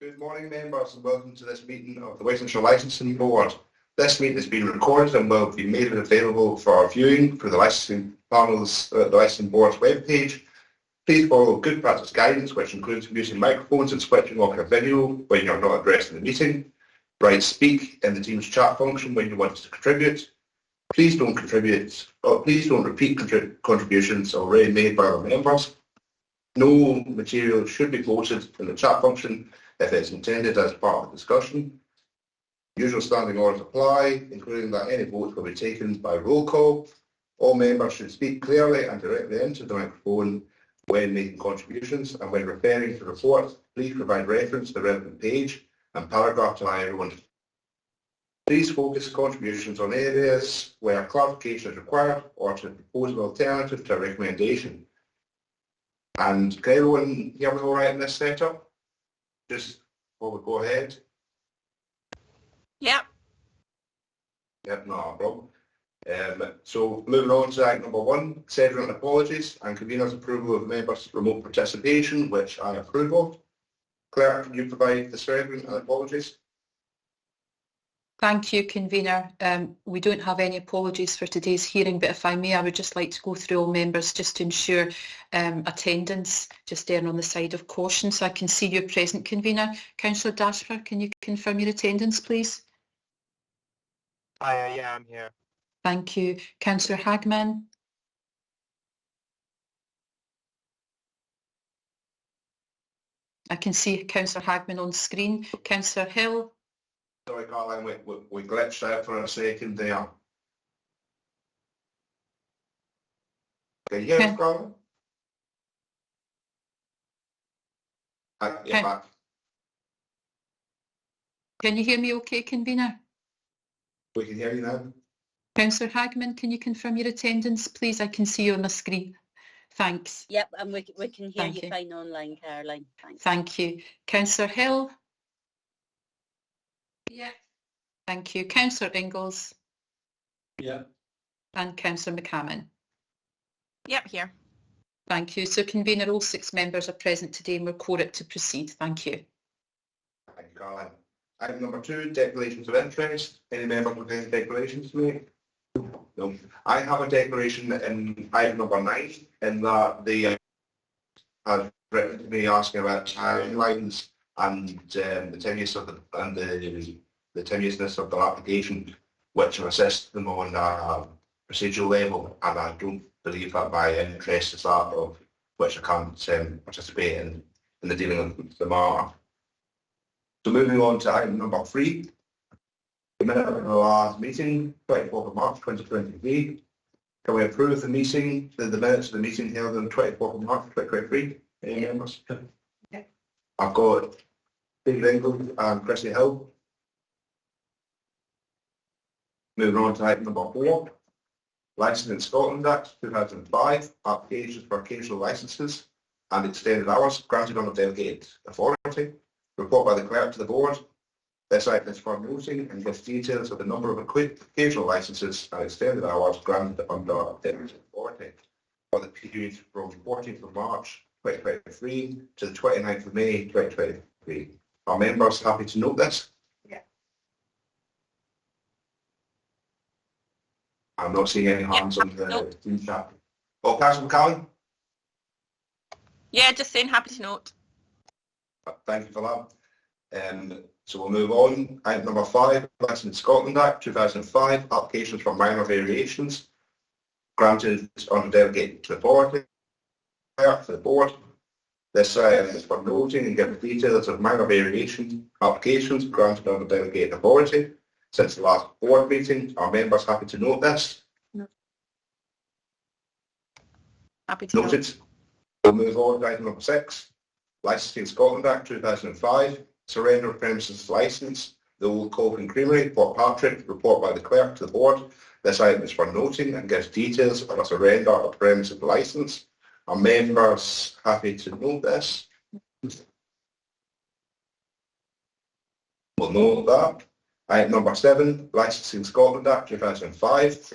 Good morning, members, and welcome to this meeting of the Wigtown Licensing Board. This meeting has been recorded and will be made available for viewing through the licensing panel's, the licensing board's webpage. Please follow good practice guidance, which includes using microphones and switching off your video when you're not addressing the meeting. Write speak in the Teams chat function when you want to contribute. Please don't repeat contributions already made by other members. No material should be posted in the chat function if it is intended as part of the discussion. Usual standing orders apply, including that any votes will be taken by roll call. All members should speak clearly and directly into the microphone when making contributions, and when referring to reports, please provide reference to the relevant page and paragraph to allow everyone. Please focus contributions on areas where clarification is required or to propose an alternative to a recommendation. And can everyone hear me all right in this setup? Just before we go ahead. Yep. Yep, not a problem. So moving on to item number 1, scheduling apologies and convener's approval of members' remote participation, which I approve of. Clerk, can you provide the scheduling and apologies? Thank you, convener. We don't have any apologies for today's hearing, but if I may, I would just like to go through all members just to ensure attendance, just erring on the side of caution. So I can see you present, convener. Councillor Dashford, can you confirm your attendance, please? Yeah, I'm here. Thank you. Councillor Hagman? I can see Councillor Hagman on screen. Councillor Hill? Sorry, Caroline, we glitched out for a second there. Can you hear us, Caroline? You're back. Can you hear me okay, convener? We can hear you now. Councillor Hagman, can you confirm your attendance, please? I can see you on the screen. Thanks. Yep, and we can hear you fine online, Caroline. Thanks. Thank you. Councillor Hill? Yeah. Thank you. Councillor Ingalls? Yeah. And Councillor McCammon? Yep, here. Thank you. So, convener, all 6 members are present today and we're quorate to proceed. Thank you. Thank you, Caroline. Item number 2, declarations of interest. Any member with any declarations to make? No. I have a declaration in item number 9 in that they have written to me asking about timelines and the tenuous of the tenuousness of their application, which will assist them on a procedural level, and I don't believe that my interest is that of which I can't participate in the dealing of the matter. So moving on to item number 3, the minute of the last meeting, 24th of March 2023. Can we approve the meeting, the minutes of the meeting held on 24th of March 2023? Any members? Yeah. I've got David Ingalls and Chrissy Hill. Moving on to item number 4, Licensing Scotland Act 2005, applications for occasional licences and extended hours granted on a delegated authority. Report by the clerk to the board. This item is for noting and gives details of the number of occasional licences and extended hours granted under a delegated authority for the period from 14th of March 2023 to the 29th of May 2023. Are members happy to note this? Yeah. I'm not seeing any hands on the team chat. Oh, Councillor McCallum? Yeah, just saying happy to note. Thank you for that. So we'll move on. Item number 5, Licensing Scotland Act 2005, applications for minor variations granted under delegated authority for the board. This item is for noting and giving details of minor variation applications granted under delegated authority since the last board meeting. Are members happy to note this? No. Happy to noted. Note. We'll move on to item number 6, Licensing Scotland Act 2005, surrender of premises licence, the Old Colvin Creamery, Port Patrick, report by the clerk to the board. This item is for noting and gives details of a surrender of premises licence. Are members happy to note this? We'll note that. Item number 7, Licensing Scotland Act 2005,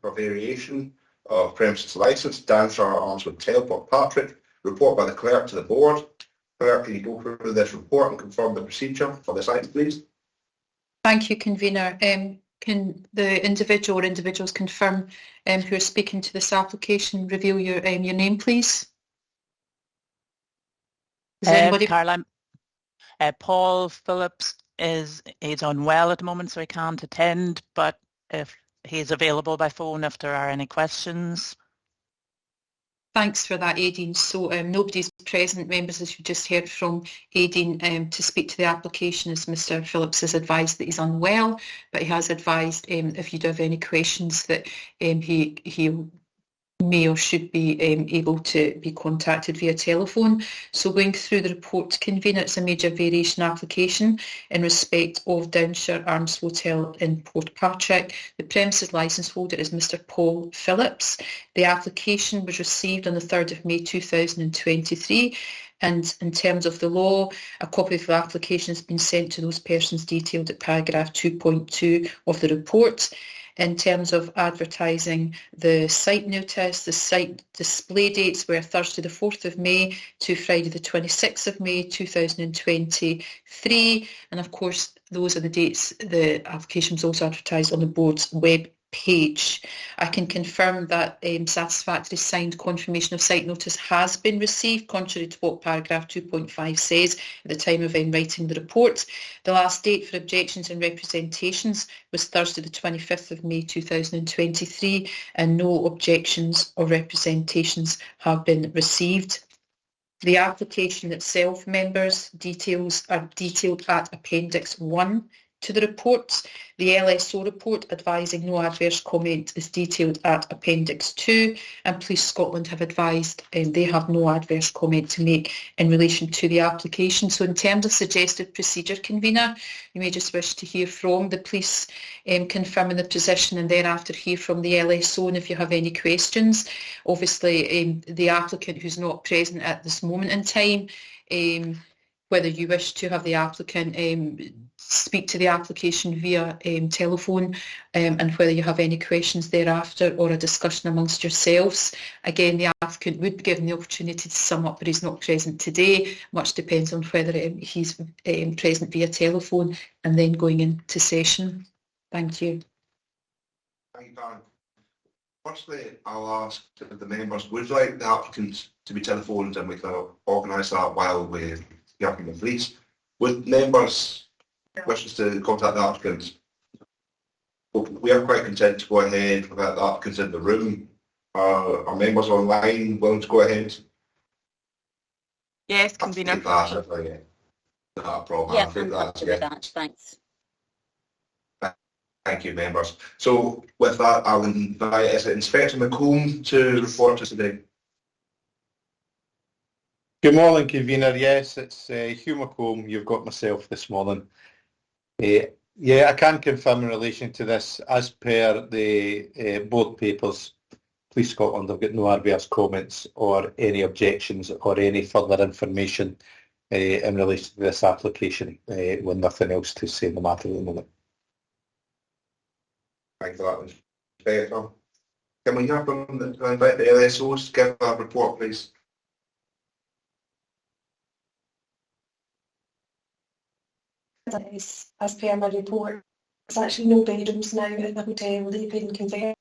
for variation of premises licence, Dancer Arms Hotel, Port Patrick, report by the clerk to the board. Clerk, can you go through this report and confirm the procedure for this item, please? Thank you, convener. Can the individual or individuals confirm who are speaking to this application reveal your name, please? Is anybody? Caroline, Paul Phillips is unwell at the moment, so he can't attend, but if he's available by phone if there are any questions. Thanks for that, Aideen. So nobody's present, members, as you just heard from Aideen, to speak to the application, as Mr Phillips has advised that he's unwell, but he has advised if you do have any questions that he may or should be able to be contacted via telephone. So going through the report, convener, it's a major variation application in respect of Downshire Arms Hotel in Portpatrick. The premises licence holder is Mr Paul Phillips. The application was received on the 3rd of May 2023, and in terms of the law, a copy of the application has been sent to those persons detailed at paragraph 2.2 of the report. In terms of advertising the site notice, the site display dates were Thursday the 4th of May to Friday the 26th of May 2023, and of course those are the dates the application was also advertised on the board's web page. I can confirm that satisfactory signed confirmation of site notice has been received, contrary to what paragraph 2.5 says at the time of writing the report. The last date for objections and representations was Thursday the 25th of May 2023, and no objections or representations have been received. The application itself, members, details are detailed at Appendix 1 to the report. The LSO report advising no adverse comment is detailed at Appendix 2, and Police Scotland have advised they have no adverse comment to make in relation to the application. So in terms of suggested procedure, convener, you may just wish to hear from the police confirming the position, and thereafter hear from the LSO, and if you have any questions. Obviously the applicant who's not present at this moment in time, whether you wish to have the applicant speak to the application via telephone, and whether you have any questions thereafter or a discussion amongst yourselves. Again, the applicant would be given the opportunity to sum up, but he's not present today. Much depends on whether he's present via telephone and then going into session. Thank you. Thank you, Karen. Firstly, I'll ask if the members would like the applicants to be telephoned, and we can organise that while we're working with police. Would members wishes to contact the applicants? We are quite content to go ahead without the applicants in the room. Are members online willing to go ahead? Yes, convener. Not a problem. Yeah, I think I'm that's happy with that, thanks. Thank you, members. So with that, I'll invite Inspector McComb to report to us today. Good morning, convener. Yes, it's Hugh McComb. You've got myself this morning. Yeah, I can confirm in relation to this, as per the board papers, Police Scotland have got no adverse comments or any objections or any further information in relation to this application, with nothing else to say in the matter at the moment. Thank you for that, Inspector. Can we have them invite the LSOs to give that report, please? As per my report, there's actually no bedrooms now in the hotel. They've been converted.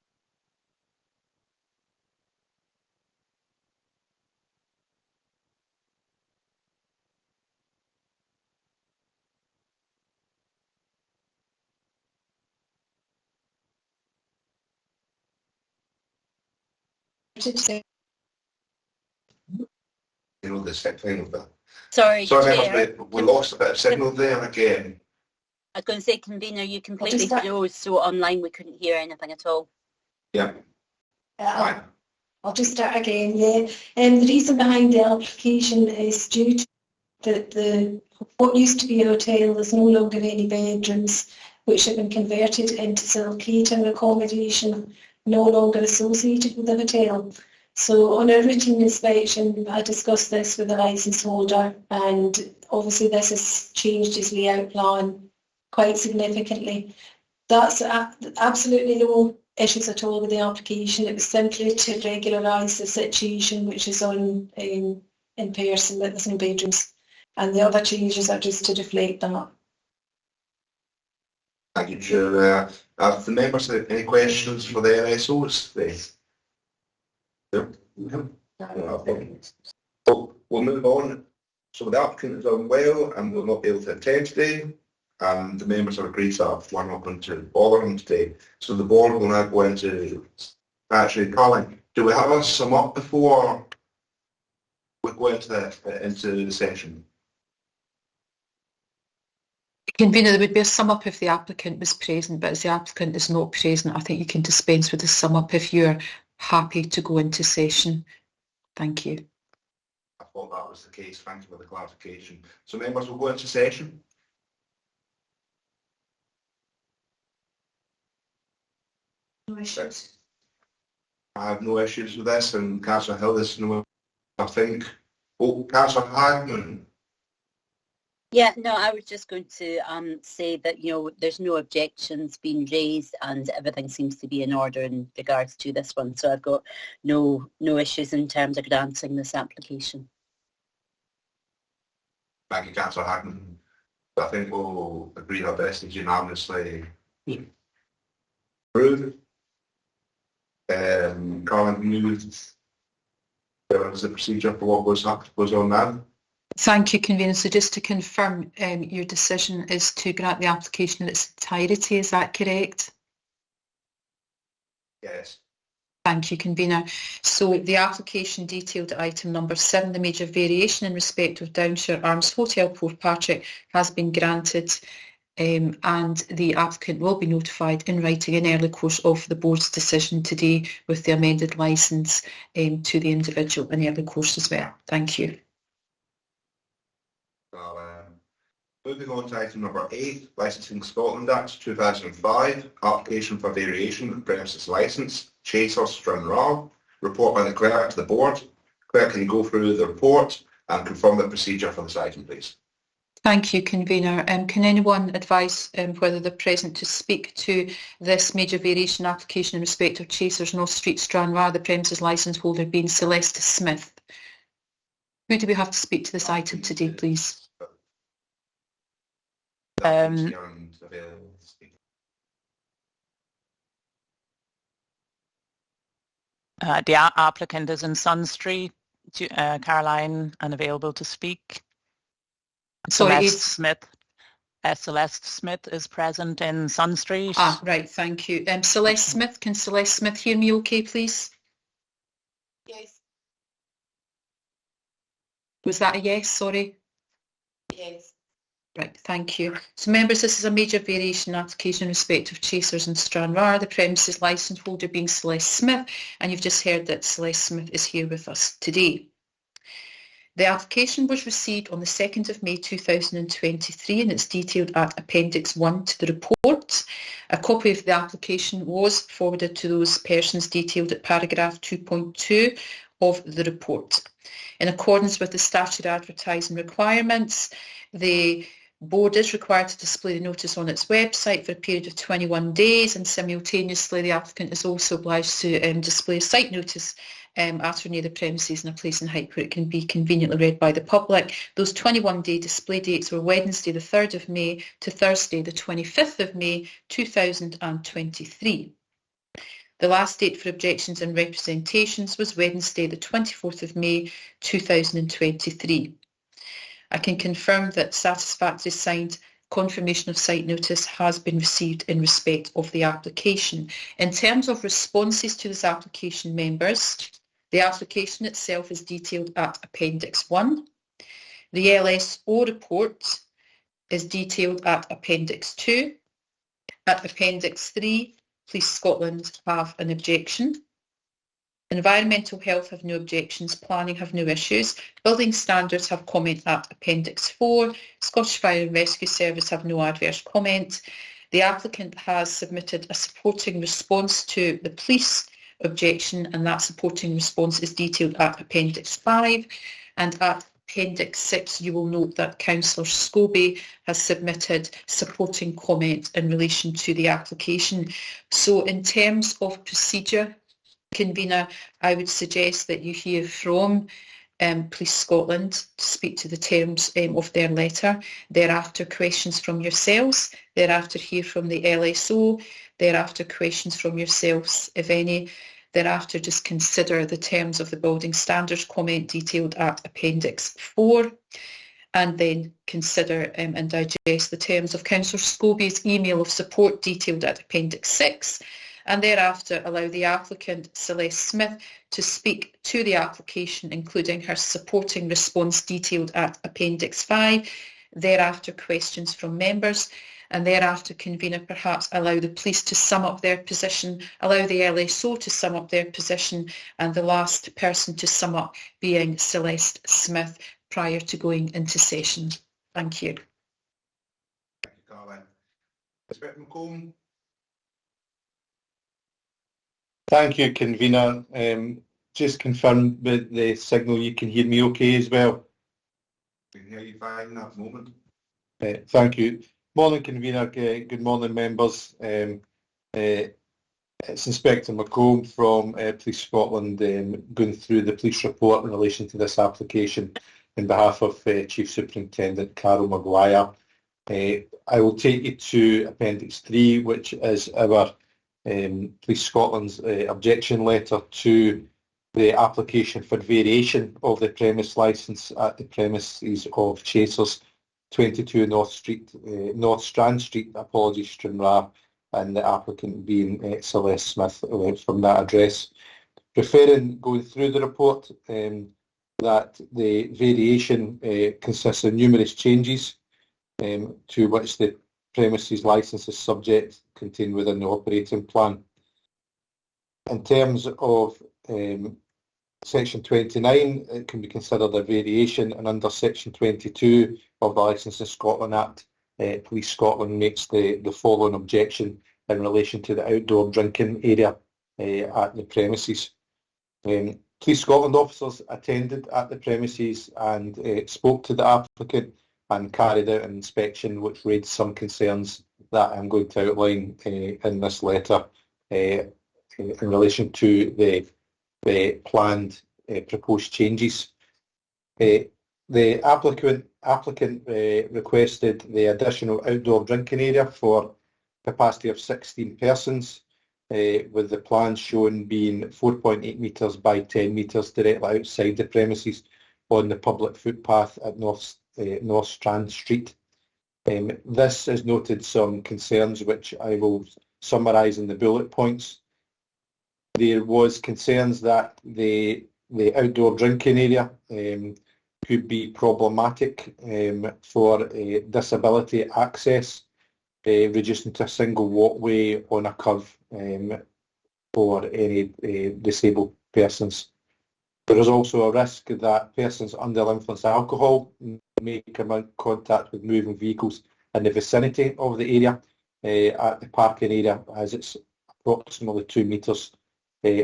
You know, the signal of that. Sorry, Chair. Members, we lost a bit of signal there again. I was going to say, convener, you completely start. froze, so online we couldn't hear anything at all. Yeah. Fine. I'll just start again, yeah. The reason behind the application is due to what used to be a hotel. There's no longer any bedrooms, which have been converted into self-catering accommodation, no longer associated with the hotel. So on a routine inspection, I discussed this with the licence holder, and obviously this has changed his layout plan quite significantly. That's absolutely no issues at all with the application. It was simply to regularise the situation, which is on in person, that there's no bedrooms. and the other changes are just to reflect that. Thank you, Chair. Have the members any questions for the LSOs today? No. We'll move on. So the applicant is unwell and will not be able to attend today. And the members have agreed that we're not going to bother him today. So the board will now go into, actually, Colin, do we have a sum up before we go into the session? Convener, there would be a sum up if the applicant was present, but as the applicant is not present, I think you can dispense with the sum up if you're happy to go into session. Thank you. I thought that was the case. Thank you for the clarification. So members will go into session. No issues. I have no issues with this, and Councillor Hill is no, I think. Oh, Councillor Hagman. Yeah, no, I was just going to say that, you know, there's no objections being raised and everything seems to be in order in regards to this one. So I've got no issues in terms of granting this application. Thank you, Councillor Hagman. I think we'll agree that this is unanimously approved. Colin, moved. There was a procedure for what goes on now. Thank you, Convener. So just to confirm, your decision is to grant the application in its entirety, is that correct? Yes. Thank you, Convener. So the application detailed at item number 7, the major variation in respect of Downshire Arms Hotel Portpatrick has been granted, and the applicant will be notified in writing in early course of the board's decision today with the amended licence to the individual in early course as well. Thank you. Moving on to item number 8, Licensing Scotland Act 2005, application for variation of premises licence, Chaser Stranraer, report by the clerk to the board. Clerk, can you go through the report and confirm the procedure for this item, please? Thank you, Convener. Can anyone advise whether they're present to speak to this major variation application in respect of Chasers North Street, Stranraer, the premises licence holder being Celeste Smith? Who do we have to speak to this item today, please? The applicant is in Sun Street, Caroline, and available to speak. Sorry, Celeste Smith is present in Sun Street. Ah, right, thank you. Celeste Smith, can Celeste Smith hear me okay, please? Yes. Was that a yes, sorry? Yes. Right, thank you. So members, this is a major variation application in respect of Chasers and Stranraer, the premises licence holder being Celeste Smith, and you've just heard that Celeste Smith is here with us today. The application was received on the 2nd of May 2023 and it's detailed at Appendix 1 to the report. A copy of the application was forwarded to those persons detailed at paragraph 2.2 of the report. In accordance with the statutory advertising requirements, the board is required to display the notice on its website for a period of 21 days, and simultaneously the applicant is also obliged to display a site notice at or near the premises in a place and height where it can be conveniently read by the public. Those 21-day display dates were Wednesday the 3rd of May to Thursday the 25th of May 2023. The last date for objections and representations was Wednesday the 24th of May 2023. I can confirm that satisfactory signed confirmation of site notice has been received in respect of the application. In terms of responses to this application, members, the application itself is detailed at Appendix 1. The LSO report is detailed at Appendix 2. At Appendix 3, Police Scotland have an objection. Environmental Health have no objections, Planning have no issues, Building Standards have comment at Appendix 4, Scottish Fire and Rescue Service have no adverse comment. The applicant has submitted a supporting response to the police objection, and that supporting response is detailed at Appendix 5, and at Appendix 6 you will note that Councillor Scobie has submitted supporting comment in relation to the application. So in terms of procedure, Convener, I would suggest that you hear from Police Scotland to speak to the terms of their letter. Thereafter, questions from yourselves. Thereafter, hear from the LSO. Thereafter, questions from yourselves, if any. Thereafter, just consider the terms of the building standards comment detailed at Appendix 4. And then consider and digest the terms of Councillor Scobie's email of support detailed at Appendix 6. And thereafter allow the applicant, Celeste Smith, to speak to the application, including her supporting response detailed at Appendix 5. Thereafter, questions from members. And thereafter, convener, perhaps allow the police to sum up their position, allow the LSO to sum up their position, and the last person to sum up being Celeste Smith prior to going into session. Thank you. Thank you, Caroline. Inspector McComb. Thank you, convener. Just confirm with the signal you can hear me okay as well. We can hear you fine at the moment. Thank you. Morning, convener. Good morning, members. It's Inspector McComb from Police Scotland going through the police report in relation to this application on behalf of Chief Superintendent Carol Maguire. I will take you to Appendix 3, which is our Police Scotland's objection letter to the application for variation of the premise licence at the premises of Chasers, 22 North Strand Street, Stranraer, and the applicant being Celeste Smith from that address. Going through the report, that the variation consists of numerous changes to which the premises licence is subject, contained within the operating plan. In terms of Section 29, it can be considered a variation, and under Section 22 of the Licensing Scotland Act, Police Scotland makes the following objection in relation to the outdoor drinking area at the premises. Police Scotland officers attended at the premises and spoke to the applicant and carried out an inspection which raised some concerns that I'm going to outline in this letter in relation to the planned proposed changes. The applicant requested the additional outdoor drinking area for capacity of 16 persons, with the plan shown being 4.8 metres by 10 metres directly outside the premises on the public footpath at North Strand Street. This has noted some concerns which I will summarise in the bullet points. There was concerns that the outdoor drinking area could be problematic for disability access, reducing to a single walkway on a curve for any disabled persons. There is also a risk that persons under the influence of alcohol may come in contact with moving vehicles in the vicinity of the area at the parking area, as it's approximately 2 metres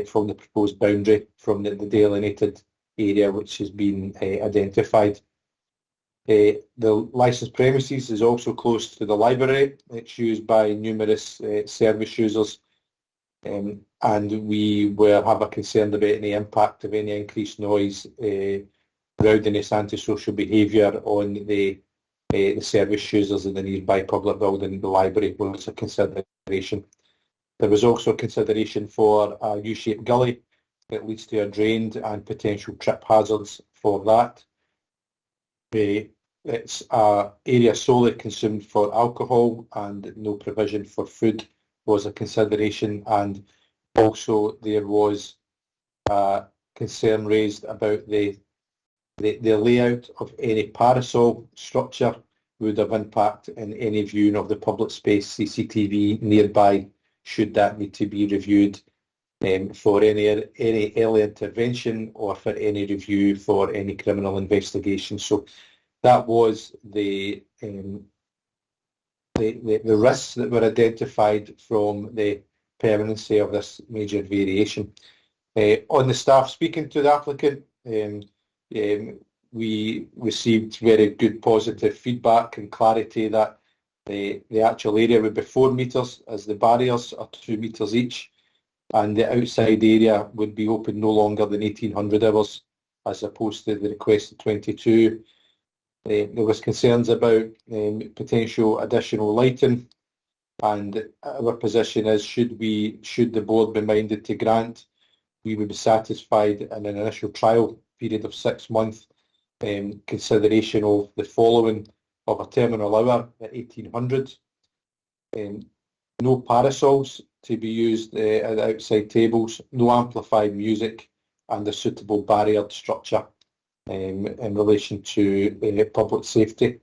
from the proposed boundary from the delineated area which has been identified. The licensed premises is also close to the library. It's used by numerous service users, and we have a concern about any impact of any increased noise, rowdiness, antisocial behaviour on the service users in the nearby public building. The library was a consideration. There was also a consideration for a U-shaped gully that leads to a drained and potential trip hazards for that. It's an area solely consumed for alcohol, and no provision for food was a consideration, and also there was a concern raised about the layout of any parasol structure would have impact in any viewing of the public space CCTV nearby, should that need to be reviewed for any early intervention or for any review for any criminal investigation. So that was the risks that were identified from the permanency of this major variation. On the staff speaking to the applicant, we received very good positive feedback and clarity that the actual area would be 4 metres, as the barriers are 2 metres each, and the outside area would be open no longer than 1800 hours as opposed to the requested 22. There was concerns about potential additional lighting, and our position is should the board be minded to grant, we would be satisfied in an initial trial period of 6 months consideration of the following: of a terminal hour at 1800, no parasols to be used at outside tables, no amplified music, and a suitable barriered structure in relation to public safety.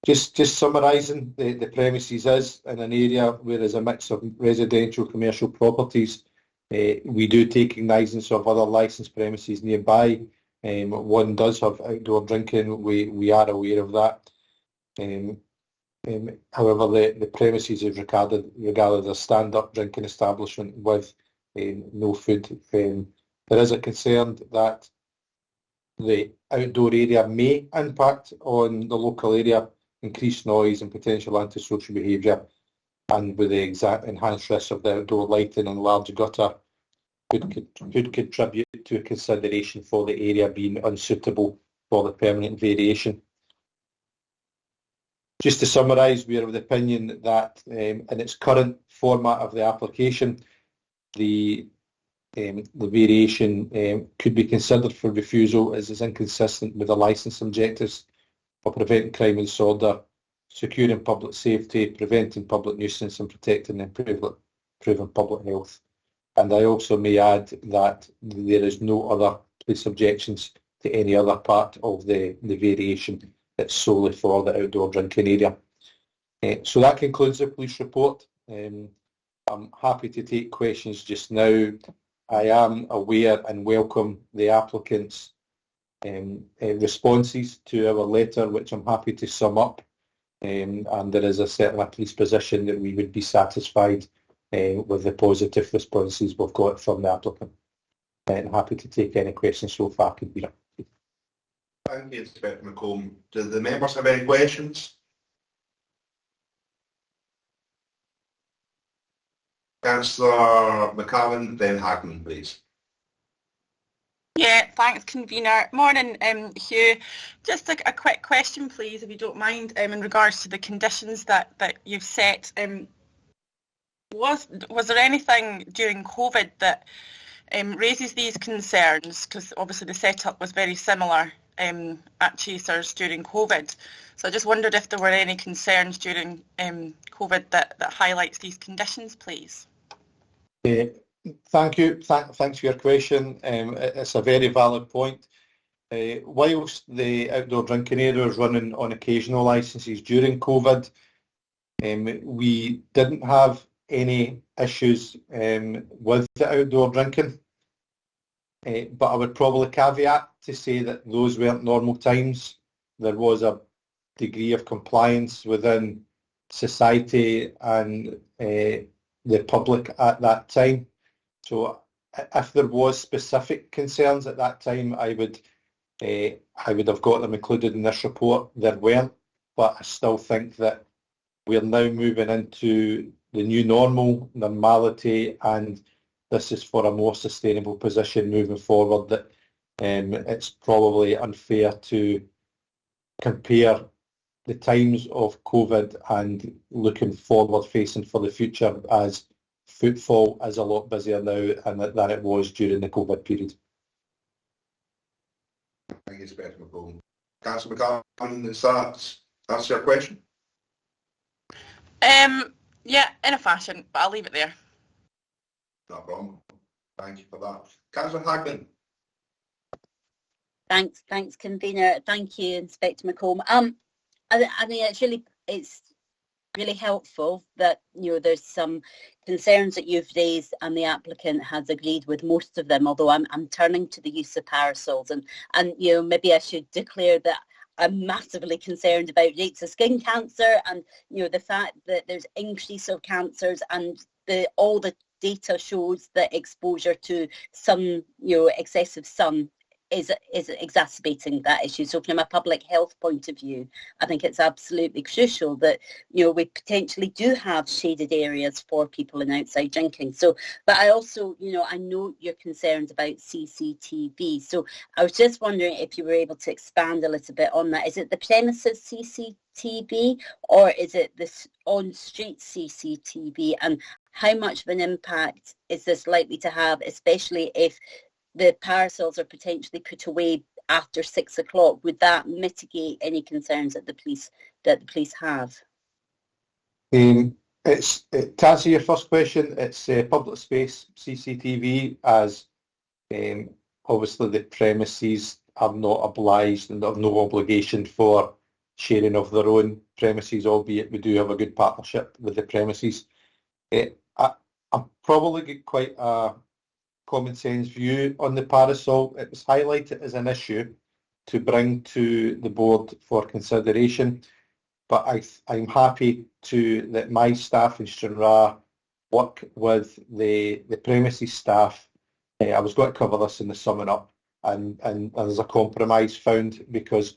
Just summarising, the premises is in an area where there's a mix of residential commercial properties. We do take cognizance of other licensed premises nearby. One does have outdoor drinking. We are aware of that. However, the premises is regarded as a stand-up drinking establishment with no food. There is a concern that the outdoor area may impact on the local area, increased noise and potential antisocial behaviour, and with the exact enhanced risk of the outdoor lighting and large gutter could contribute to a consideration for the area being unsuitable for the permanent variation. Just to summarise, we are of the opinion that in its current format of the application, the variation could be considered for refusal as is inconsistent with the licence objectives of preventing crime and disorder, securing public safety, preventing public nuisance and protecting and improving public health. And I also may add that there is no other police objections to any other part of the variation. It's solely for the outdoor drinking area. So that concludes the police report. I'm happy to take questions just now. I am aware and welcome the applicant's responses to our letter, which I'm happy to sum up. And there is certainly a police position that we would be satisfied with the positive responses we've got from the applicant. And happy to take any questions so far, Convener. Thank you, Inspector McComb. Do the members have any questions? Councillor McCallum, then Hagman, please. Yeah, thanks, Convener. Morning, Hugh. Just a quick question, please, if you don't mind, in regards to the conditions that you've set. Was there anything during COVID that raises these concerns? Because obviously the setup was very similar at Chasers during COVID. So I just wondered if there were any concerns during COVID that highlights these conditions, please. Thank you. Thanks for your question. It's a very valid point. Whilst the outdoor drinking area was running on occasional licences during COVID, we didn't have any issues with the outdoor drinking. But I would probably caveat to say that those weren't normal times. There was a degree of compliance within society and the public at that time. So if there was specific concerns at that time, I would have got them included in this report. There weren't, but I still think that we're now moving into the new normality, and this is for a more sustainable position moving forward. That it's probably unfair to compare the times of COVID and looking forward facing for the future, as footfall is a lot busier now than it was during the COVID period. Thank you, Inspector McComb. Councillor McCallum, does that answer your question? Yeah, in a fashion, but I'll leave it there. No problem. Thank you for that. Councillor Hagman. Thanks, Convener. Thank you, Inspector McComb. I mean, it's really helpful that there's some concerns that you've raised, and the applicant has agreed with most of them. Although I'm turning to the use of parasols, and maybe I should declare that I'm massively concerned about rates of skin cancer, and the fact that there's increase of cancers, and all the data shows that exposure to sun, excessive sun, is exacerbating that issue. So from a public health point of view, I think it's absolutely crucial that, you know, we potentially do have shaded areas for people in outside drinking. So, but I also, you know, I know your concerns about CCTV. So I was just wondering if you were able to expand a little bit on that. Is it the premises CCTV or is it this on-street CCTV? And how much of an impact is this likely to have, especially if the parasols are potentially put away after 6 o'clock? Would that mitigate any concerns that the police have? To answer your first question, it's public space CCTV, as obviously the premises are not obliged and have no obligation for sharing of their own premises, albeit we do have a good partnership with the premises. I've probably got quite a common sense view on the parasol. It was highlighted as an issue to bring to the board for consideration, but I'm happy that my staff in Stranraer work with the premises staff. I was going to cover this in the summing up, and there's a compromise found, because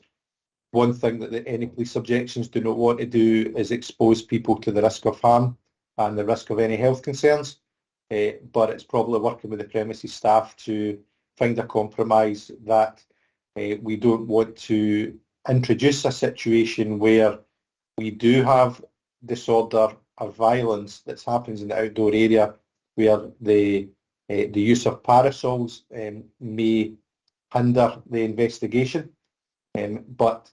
one thing that any police objections do not want to do is expose people to the risk of harm and the risk of any health concerns. But it's probably working with the premises staff to find a compromise that we don't want to introduce a situation where we do have disorder or violence that happens in the outdoor area, where the use of parasols may hinder the investigation. But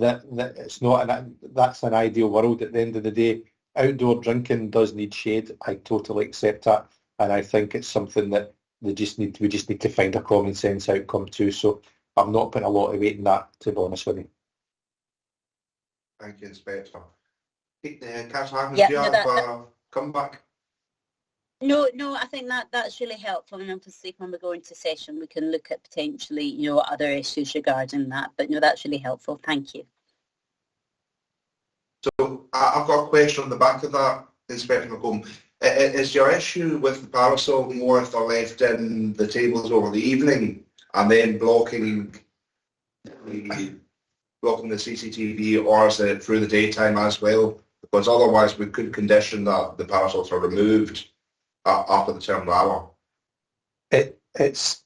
that it's not that's an ideal world. At the end of the day, outdoor drinking does need shade. I totally accept that, and I think it's something that we just need to find a common sense outcome to. So I'm not putting a lot of weight in that, to be honest with you. Thank you, Inspector. Councillor Harkins, do you have a comeback? No, I think that's really helpful, and obviously when we go into session we can look at potentially, you know, other issues regarding that. But no, that's really helpful. Thank you. So I've got a question on the back of that, Inspector McComb. Is your issue with the parasol more if they're left in the tables over the evening and then blocking the CCTV, or is it through the daytime as well? Because otherwise we could condition that the parasols are removed after the terminal hour. It's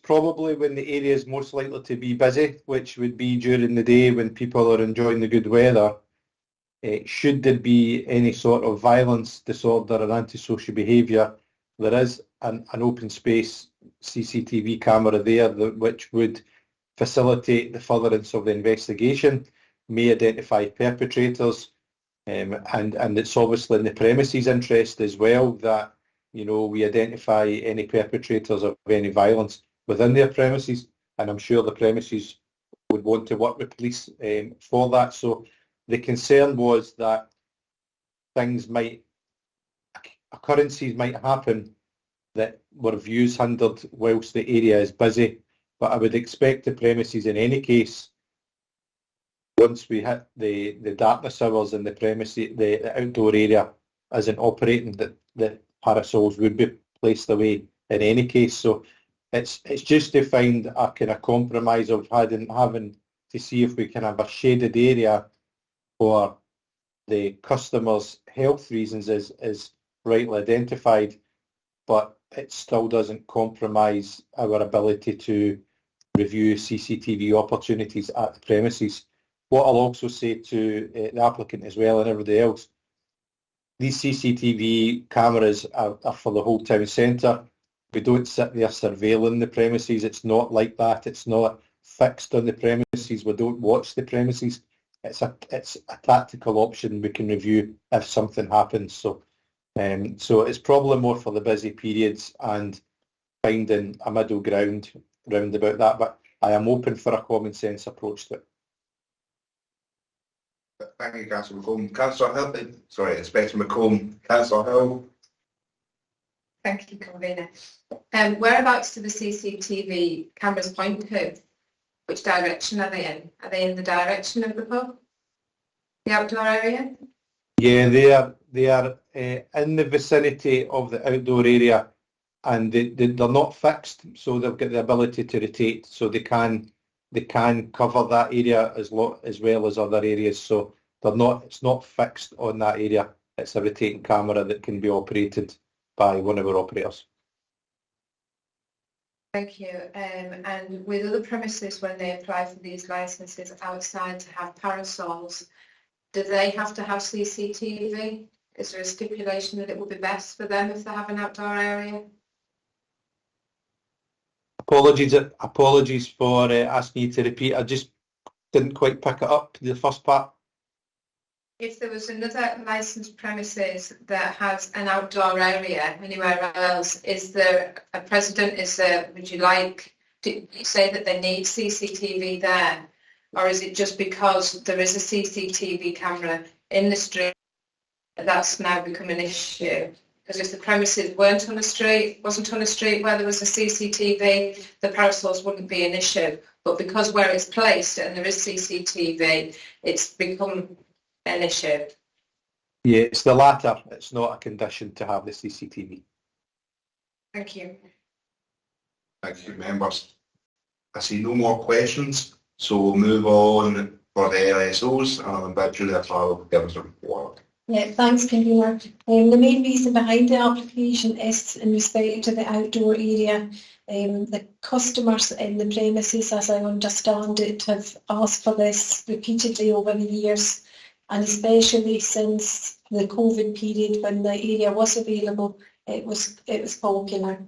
probably when the area is most likely to be busy, which would be during the day when people are enjoying the good weather. Should there be any sort of violence, disorder and antisocial behaviour, there is an open space CCTV camera there which would facilitate the furtherance of the investigation, may identify perpetrators, and it's obviously in the premises' interest as well that, you know, we identify any perpetrators of any violence within their premises, and I'm sure the premises would want to work with police for that. So the concern was that occurrences might happen that were views hindered whilst the area is busy, but I would expect the premises in any case, once we hit the darkness hours in the premises, the outdoor area isn't operating, that parasols would be placed away in any case. So it's just to find a kind of compromise of having to see if we can have a shaded area for the customers' health reasons is rightly identified, but it still doesn't compromise our ability to review CCTV opportunities at the premises. What I'll also say to the applicant as well and everybody else, these CCTV cameras are for the whole town centre. We don't sit there surveilling the premises. It's not like that. It's not fixed on the premises. We don't watch the premises. It's a tactical option we can review if something happens. So it's probably more for the busy periods and finding a middle ground round about that. But I am open for a common sense approach to it. Thank you, Councillor McComb. Councillor Hill, sorry, Inspector McComb. Councillor Hill. Thank you, Convener. Whereabouts do the CCTV cameras point to? Which direction are they in? Are they in the direction of the pub? The outdoor area? Yeah, they are in the vicinity of the outdoor area and they're not fixed, so they've got the ability to rotate, so they can cover that area as well as other areas. So it's not fixed on that area. It's a rotating camera that can be operated by one of our operators. Thank you. And with other premises, when they apply for these licences outside to have parasols, do they have to have CCTV? Is there a stipulation that it would be best for them if they have an outdoor area? Apologies for asking you to repeat. I just didn't quite pick it up, the first part. If there was another licensed premises that has an outdoor area anywhere else, is there a precedent? Would you like to say that they need CCTV there? Or is it just because there is a CCTV camera in the street that's now become an issue? Because if the premises wasn't on a street where there was a CCTV, the parasols wouldn't be an issue. But because where it's placed and there is CCTV, it's become an issue. Yeah, it's the latter. It's not a condition to have the CCTV. Thank you. Thank you, members. I see no more questions, so we'll move on for the LSOs, and I'll invite Julia to give us a report. Yeah, thanks, Convener. The main reason behind the application is in respect to the outdoor area. The customers in the premises, as I understand it, have asked for this repeatedly over the years, and especially since the COVID period when the area was available, it was popular.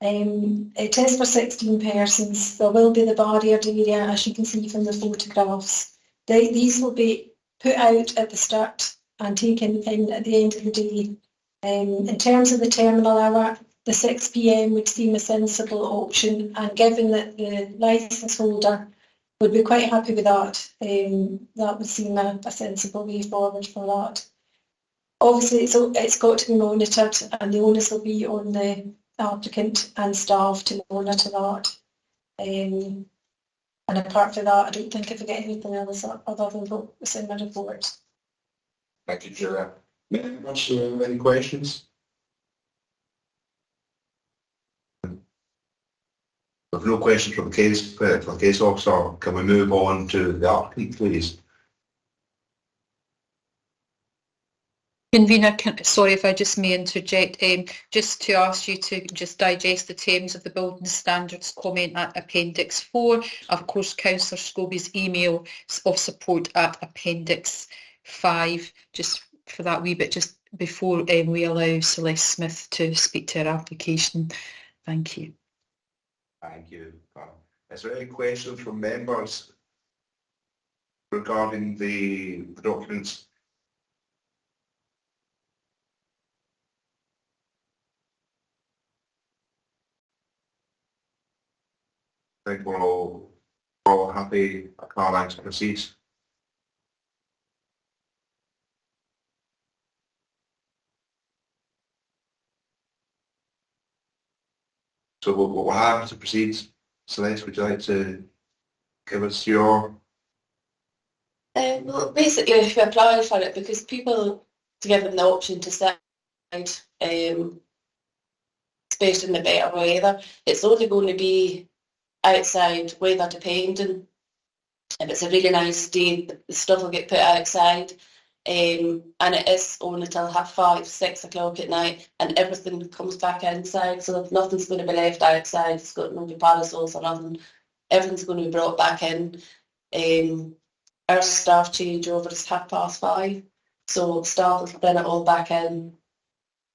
It is for 16 persons. There will be the barriered area, as you can see from the photographs. These will be put out at the start and taken in at the end of the day. In terms of the terminal hour, the 6 p.m. would seem a sensible option, and given that the licence holder would be quite happy with that, that would seem a sensible way forward for that. Obviously, it's got to be monitored, and the onus will be on the applicant and staff to monitor that. And apart from that, I don't think I forget anything else other than what was in my report. Thank you, Julia. Members, any questions? With no questions from the case officer, can we move on to the applicant, please? Convener, sorry if I just may interject, just to ask you to just digest the terms of the building standards comment at Appendix 4. Of course, Councillor Scobie's email of support at Appendix 5, just for that wee bit, just before we allow Celeste Smith to speak to her application. Thank you. Thank you. Is there any questions from members regarding the documents? I think we're all happy. Caroline to proceed. So we're happy to proceed. Celeste, would you like to give us your... Well, basically, if we apply for it, because people, to give them the option to sit especially in the better weather, it's only going to be outside, weather depending. If it's a really nice day, the stuff will get put outside, and it is only till 5:30, 6 o'clock at night, and everything comes back inside, so nothing's going to be left outside. It's got no parasols or nothing. Everything's going to be brought back in. Our staff changeover is 5:30, so staff will bring it all back in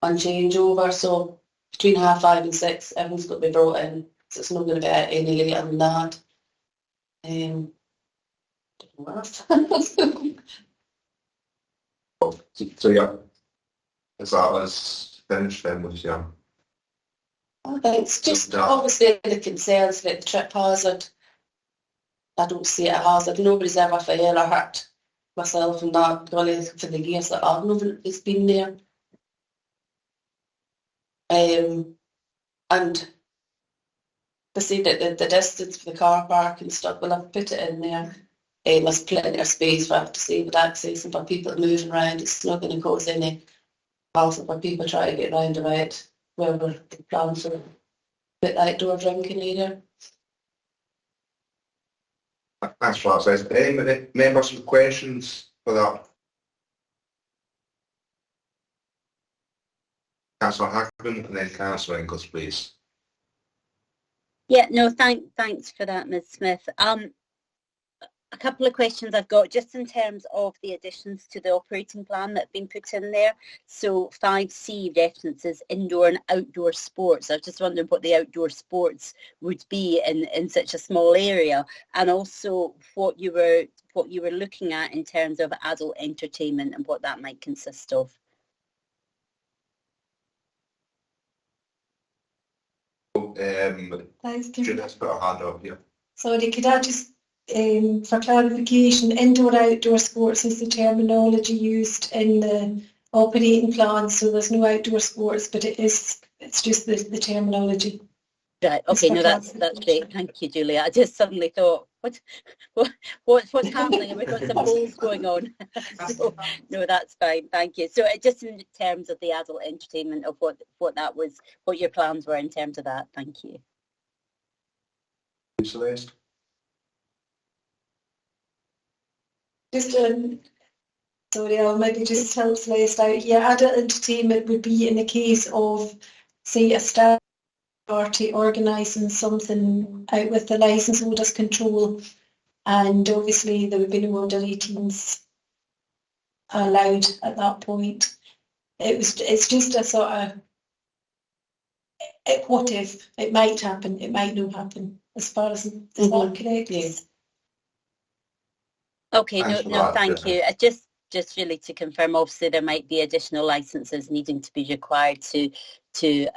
and change over. So between 5:30 and 6, everything's got to be brought in. So it's not going to be any later than that. So yeah, is that us finished then with you? It's just obviously the concerns like the trip hazard. I don't see it a hazard. Nobody's ever fell or hurt myself and that really for the years that I've known it's been there. And they say that the distance for the car park and stuff, well, I've put it in there. There's plenty of space for disabled access and for people moving around. It's not going to cause any hassle for people trying to get round about. whether the plans are put outdoor drinking area. That's what it says. Any members with questions for that? Councillor Hackman and then Councillor Inglis, please. Yeah, no, thanks for that, Ms Smith. A couple of questions I've got just in terms of the additions to the operating plan that have been put in there. So 5C references indoor and outdoor sports. I was just wondering what the outdoor sports would be in such a small area, and also what you were looking at in terms of adult entertainment and what that might consist of. Thanks, Judith's put her hand up here. Sorry, could I just, for clarification, indoor outdoor sports is the terminology used in the operating plan, so there's no outdoor sports, but it's just the terminology. Right. Okay. No, that's great. Thank you, Julia. I just suddenly thought, what's happening? We've got some balls going on. So, no, that's fine. Thank you. So, just in terms of the adult entertainment of what your plans were in terms of that. Thank you. Celeste. Just sorry, I'll maybe just help Celeste out. Yeah, adult entertainment would be in the case of, say, a staff party organising something out with the licence holders control, and obviously there would be no under 18s allowed at that point. It's just a sort of what if, it might happen, it might not happen, as far as is that correct? Yes. Okay, Thanks no, for that, thank you. Just really to confirm, obviously there might be additional licences needing to be required to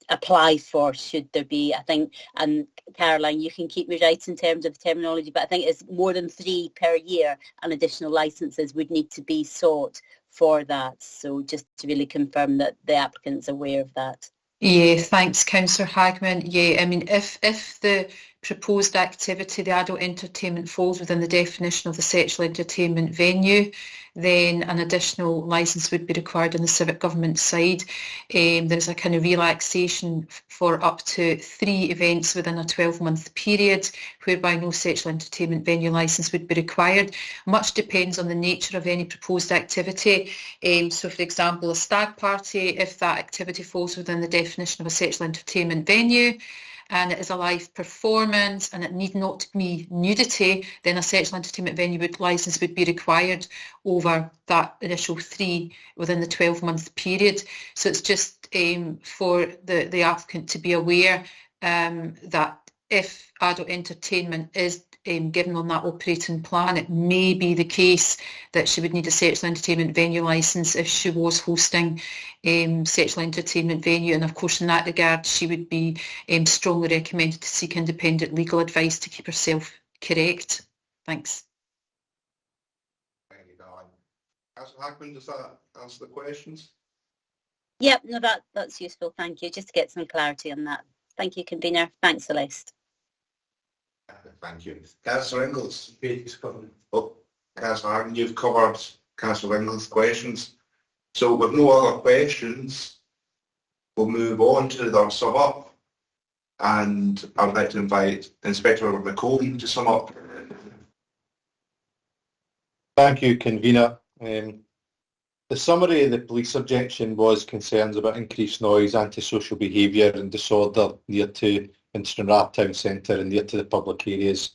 apply for, should there be, I think, and Caroline, you can keep me right in terms of the terminology, but I think it's more than 3 per year, and additional licences would need to be sought for that. So just to really confirm that the applicant's aware of that. Yeah, thanks, Councillor Hagman. Yeah, I mean, if the proposed activity, the adult entertainment, falls within the definition of the sexual entertainment venue, then an additional licence would be required on the civic government side. There's a kind of relaxation for up to 3 events within a 12-month period, whereby no sexual entertainment venue licence would be required. Much depends on the nature of any proposed activity. So, for example, a stag party, if that activity falls within the definition of a sexual entertainment venue, and it is a live performance and it need not be nudity, then a sexual entertainment venue licence would be required over that initial 3 within the 12-month period. So it's just for the applicant to be aware that if adult entertainment is given on that operating plan, it may be the case that she would need a sexual entertainment venue licence if she was hosting sexual entertainment venue, and of course in that regard she would be strongly recommended to seek independent legal advice to keep herself correct. Thanks. Thank you, Caroline. Councillor Hackman, does that answer the questions? Yep, no, that's useful. Thank you. Just to get some clarity on that. Thank you, convener. Thanks, Celeste. Thank you. Councillor Inglis. Oh, Councillor Hagan, you've covered Councillor Inglis' questions. So with no other questions, we'll move on to the sum up. And I would like to invite Inspector McComb to sum up. Thank you, convener. The summary of the police objection was concerns about increased noise, antisocial behaviour and disorder near to Instrinrath Town Centre and near to the public areas.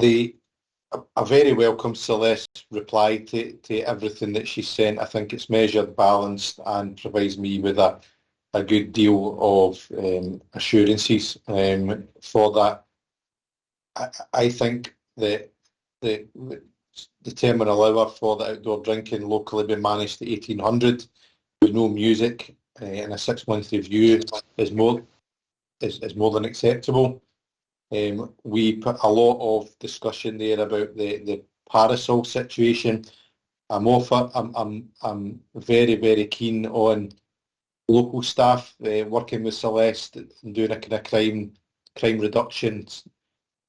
A very welcome Celeste reply to everything that she sent. I think it's measured, balanced and provides me with a good deal of assurances for that. I think that the terminal hour for the outdoor drinking locally been managed to 1800 with no music in a 6-month review is more than acceptable. We put a lot of discussion there about the parasol situation. I'm very, very keen on local staff working with Celeste and doing a kind of crime reduction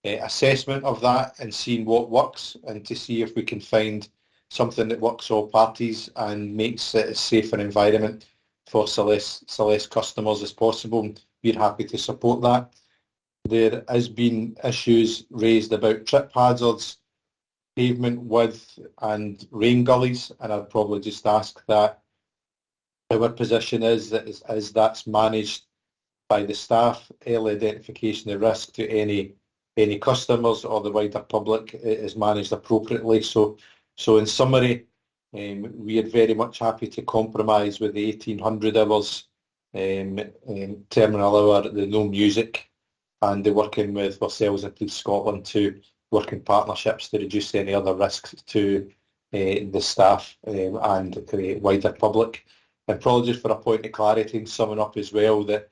assessment of that and seeing what works and to see if we can find something that works for all parties and makes it a safer environment. for Celeste customers as possible. We're happy to support that. There has been issues raised about trip hazards, pavement width and rain gullies, and I'd probably just ask that our position is that that's managed by the staff. Early identification of risk to any customers or the wider public is managed appropriately. So in summary, we are very much happy to compromise with the 1800 hours terminal hour, the no music, and the working with ourselves and Police Scotland to work in partnerships to reduce any other risks to the staff and the wider public. And probably just for a point of clarity and summing up as well, that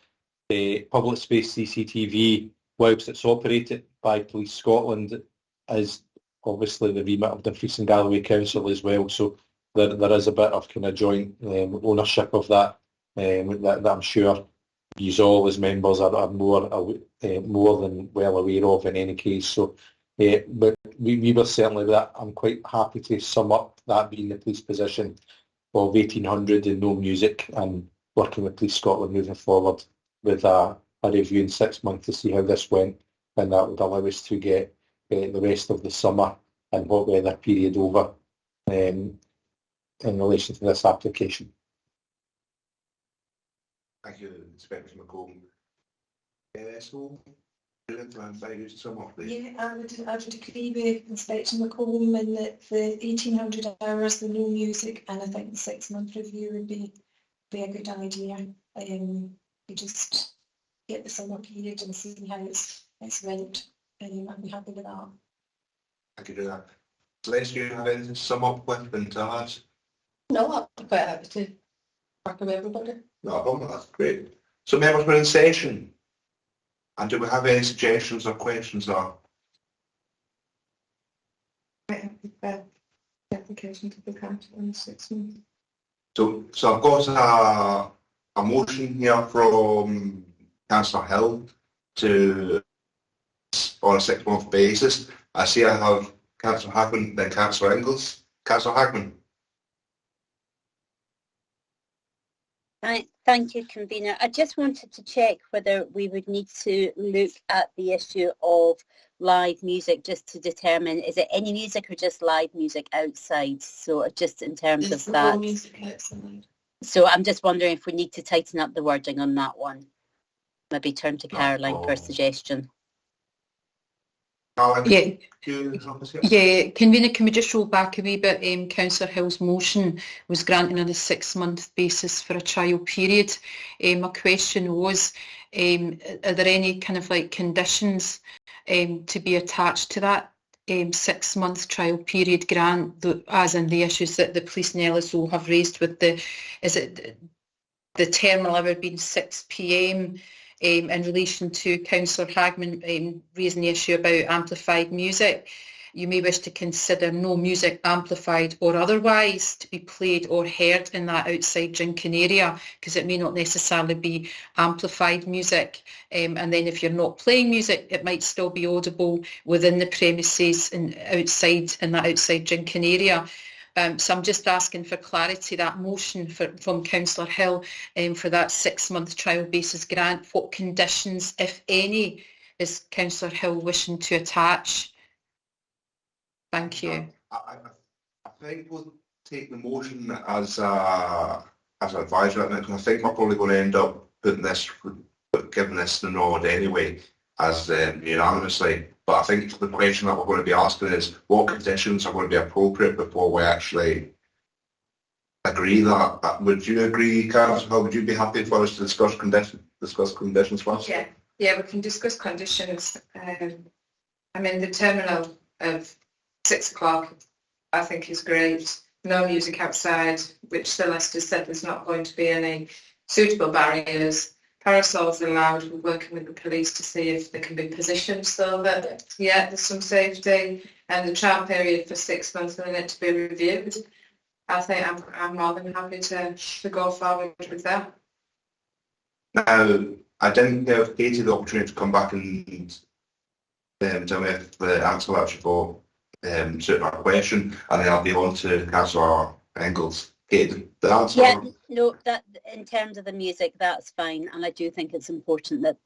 the public space CCTV, whilst it's operated by Police Scotland, is obviously the remit of Dumfries and Galloway Council as well. So there is a bit of kind of joint ownership of that that I'm sure you all as members are more than well aware of in any case. So, but we were certainly that. I'm quite happy to sum up that being the police position of 1800 and no music, and working with Police Scotland moving forward with a review in 6 months to see how this went, and that would allow us to get the rest of the summer and hot weather period over in relation to this application. Thank you, Inspector McComb. So, to sum up, please. Yeah, I would agree with Inspector McComb in that the 1800 hours, the no music, and I think the 6 month review would be a good idea. We just get the summer period and see how it's went. I'd be happy with that. I could do that. Celeste, do you have anything to sum up with and tell us? No, I'm quite happy to work with everybody. No problem, that's great. So members, we're in session. And do we have any suggestions or questions or? Application to the council in 6 months. So I've got a motion here from Councillor Hill to on a 6 month basis. I see I have Councillor Hackman, then Councillor Ingalls. Councillor Hackman. Thank you, Convener. I just wanted to check whether we would need to look at the issue of live music just to determine, is it any music or just live music outside? So just in terms of that. Music outside. So I'm just wondering if we need to tighten up the wording on that one. Maybe turn to Caroline for a suggestion. Yeah, Convener, can we just roll back a wee bit? Councillor Hill's motion was granting on a 6 month basis for a trial period. My question was, are there any kind of like conditions to be attached to that 6 month trial period grant, as in the issues that the police and LSO have raised with is it the terminal hour being 6 p.m, in relation to Councillor Hagman raising the issue about amplified music? You may wish to consider no music amplified or otherwise to be played or heard in that outside drinking area, because it may not necessarily be amplified music. And then if you're not playing music, it might still be audible within the premises and outside in that outside drinking area. So I'm just asking for clarity, that motion from Councillor Hill for that 6 month trial basis grant. What conditions, if any, is Councillor Hill wishing to attach? Thank you. I think we'll take the motion as an advisory, because I think we're probably going to end up giving this the nod anyway as unanimously. But I think the question that we're going to be asking is what conditions are going to be appropriate before we actually agree that. Would you agree, Councillor? Would you be happy for us to discuss conditions first? Yeah, we can discuss conditions. I mean, the terminal of 6 o'clock, I think, is great. No music outside, which Celeste has said there's not going to be any suitable barriers. Parasols allowed. We're working with the police to see if they can be positioned so that, there's some safety, and the trial period for 6 months and it to be reviewed. I think I'm more than happy to go forward with that. Now, I didn't give Katie the opportunity to come back and tell me if the answer actually for suit our question, and then I'll be on to Councillor Ingalls. Katie, the answer? No, that in terms of the music, that's fine, and I do think it's important that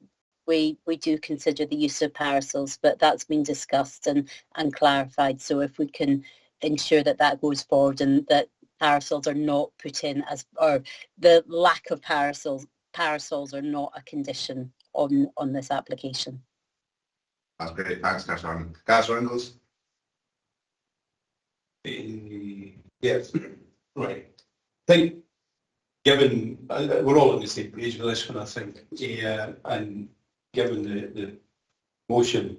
we do consider the use of parasols, but that's been discussed and clarified. So if we can ensure that that goes forward and that parasols are not put in as, or the lack of parasols are not a condition on this application. That's great. Thanks, Councillor. Councillor Inglis? Yes, right. I think, given we're all on the same page with this one, I think, and given the motion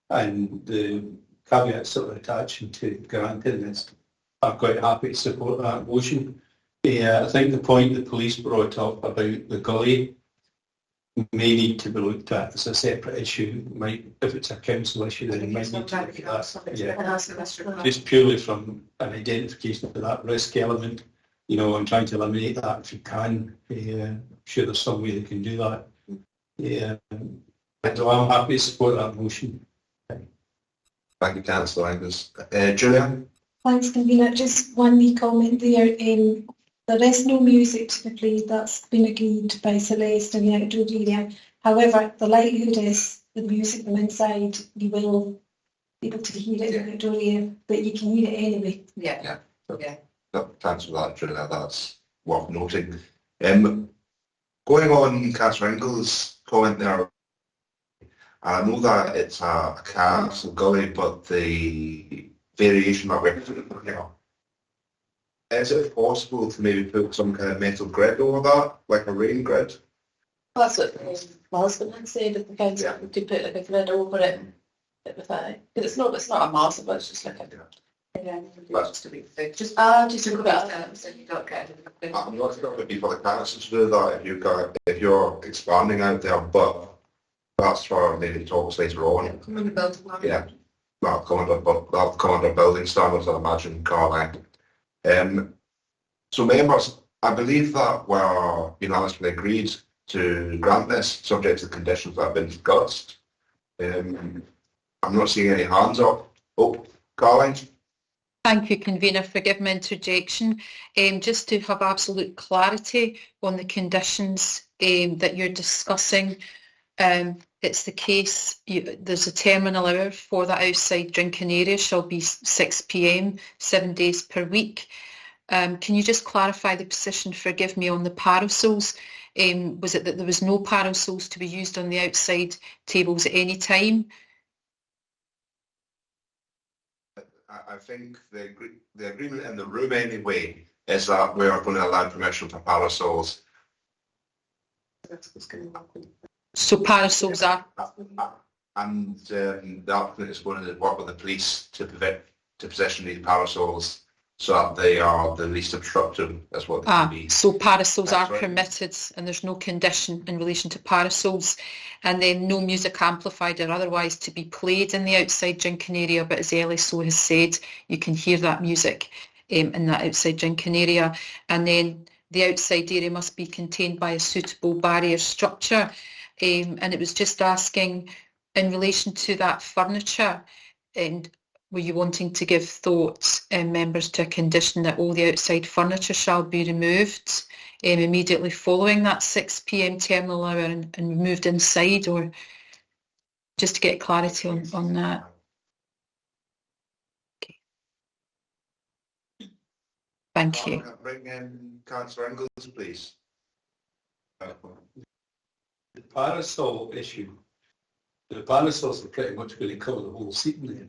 and the caveats that are attaching to granting this, I'm quite happy to support that motion. I think the point the police brought up about the gully may need to be looked at as a separate issue. Might, if it's a council issue, then it might need to look at that. Yeah. Just purely from an identification of that risk element, you know, and trying to eliminate that if you can. I'm sure there's some way they can do that. Yeah. So I'm happy to support that motion. Thank you, Councillor Inglis. Julia? Thanks, Convener. Just one wee comment there. There is no music to be played. That's been agreed by Celeste in the outdoor area. However, the likelihood is the music from inside, you will be able to hear it in the outdoor area, but you can hear it anyway. Yeah. No, thanks for that, Julia. That's worth noting. Going on Councillor Inglis' comment there, I know that it's a castle gully, but the variation that we're, you know, is it possible to maybe put some kind of metal grid over that, like a rain grid? That's what my husband had said, if the council could put like a grid over it, it would fine. Because it's not a massive, it's just like a... Just a big thing. Just a look bit. at so you don't get it. I'm not sure it would be for the council to do that if you're expanding out there, but that's for maybe talks later on. Come on the building line. Yeah, that'll come under building standards, I imagine, Caroline. So members, I believe that we're unanimously agreed to grant this subject to the conditions that have been discussed. I'm not seeing any hands up. Oh, Caroline? Thank you, Convener, for giving my interjection. Just to have absolute clarity on the conditions that you're discussing, it's the case, there's a terminal hour for the outside drinking area shall be 6 p.m, 7 days per week. Can you just clarify the position, forgive me, on the parasols? Was it that there was no parasols to be used on the outside tables at any time? I think the agreement in the room anyway is that we are going to allow permission for parasols. So parasols are... And the applicant is going to work with the police to position these parasols so that they are the least obstructive as what they can be. So parasols That's are right. permitted and there's no condition in relation to parasols, and then no music amplified or otherwise to be played in the outside drinking area, but as Ellie so has said, you can hear that music in that outside drinking area, and then the outside area must be contained by a suitable barrier structure. And it was just asking in relation to that furniture, and were you wanting to give thought, members, to a condition that all the outside furniture shall be removed immediately following that 6 p.m. terminal hour and moved inside, or just to get clarity on that? Okay. Thank you. Bring in Councillor Inglis, please. The parasol issue, the parasols are pretty much going to cover the whole seating area,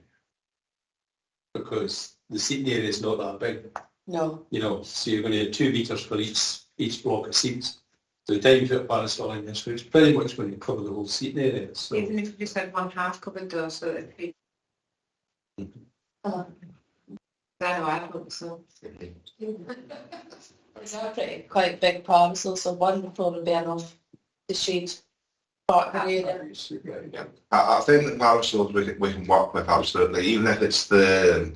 because the seating area is not that big. No. You know, so you're going to have 2 metres for each block of seats. So the time you put a parasol in this, it's pretty much going to cover the whole seating area. So. Even if you just had one half covered door, so that it I hope so. It's a pretty quite big parasol, so one would probably be enough to shade part of the area. Yeah. I think the parasols we can work with, absolutely, even if it's the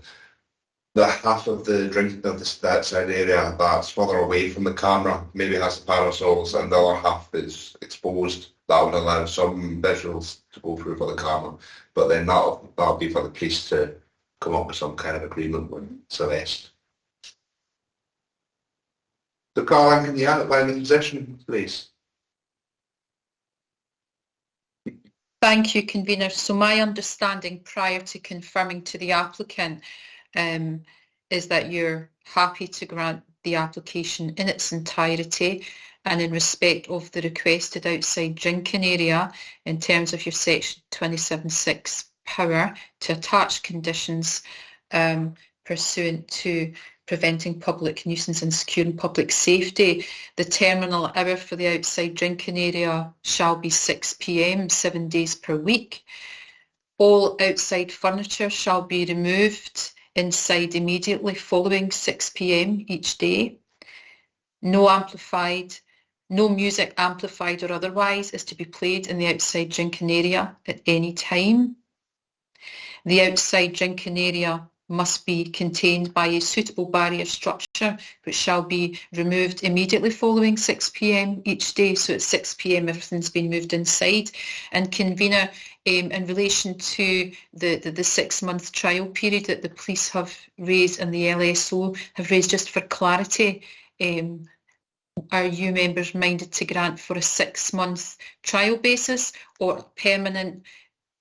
half of the drink of the outside area that's further away from the camera, maybe has the parasols, and the other half is exposed. That would allow some visuals to go through for the camera, but then that'll be for the police to come up with some kind of agreement with Celeste. So Caroline, can you outline the position, please? Thank you, convener. So my understanding prior to confirming to the applicant is that you're happy to grant the application in its entirety and in respect of the requested outside drinking area in terms of your section 27.6 power to attach conditions pursuant to preventing public nuisance and securing public safety. The terminal hour for the outside drinking area shall be 6 p.m, 7 days per week. All outside furniture shall be removed inside immediately following 6 p.m. each day. No music amplified or otherwise is to be played in the outside drinking area at any time. The outside drinking area must be contained by a suitable barrier structure which shall be removed immediately following 6 p.m. each day. So at 6 p.m. everything's been moved inside. And convener, in relation to the 6-month trial period that the police have raised and the LSO have raised, just for clarity, are you members minded to grant for a 6-month trial basis or permanent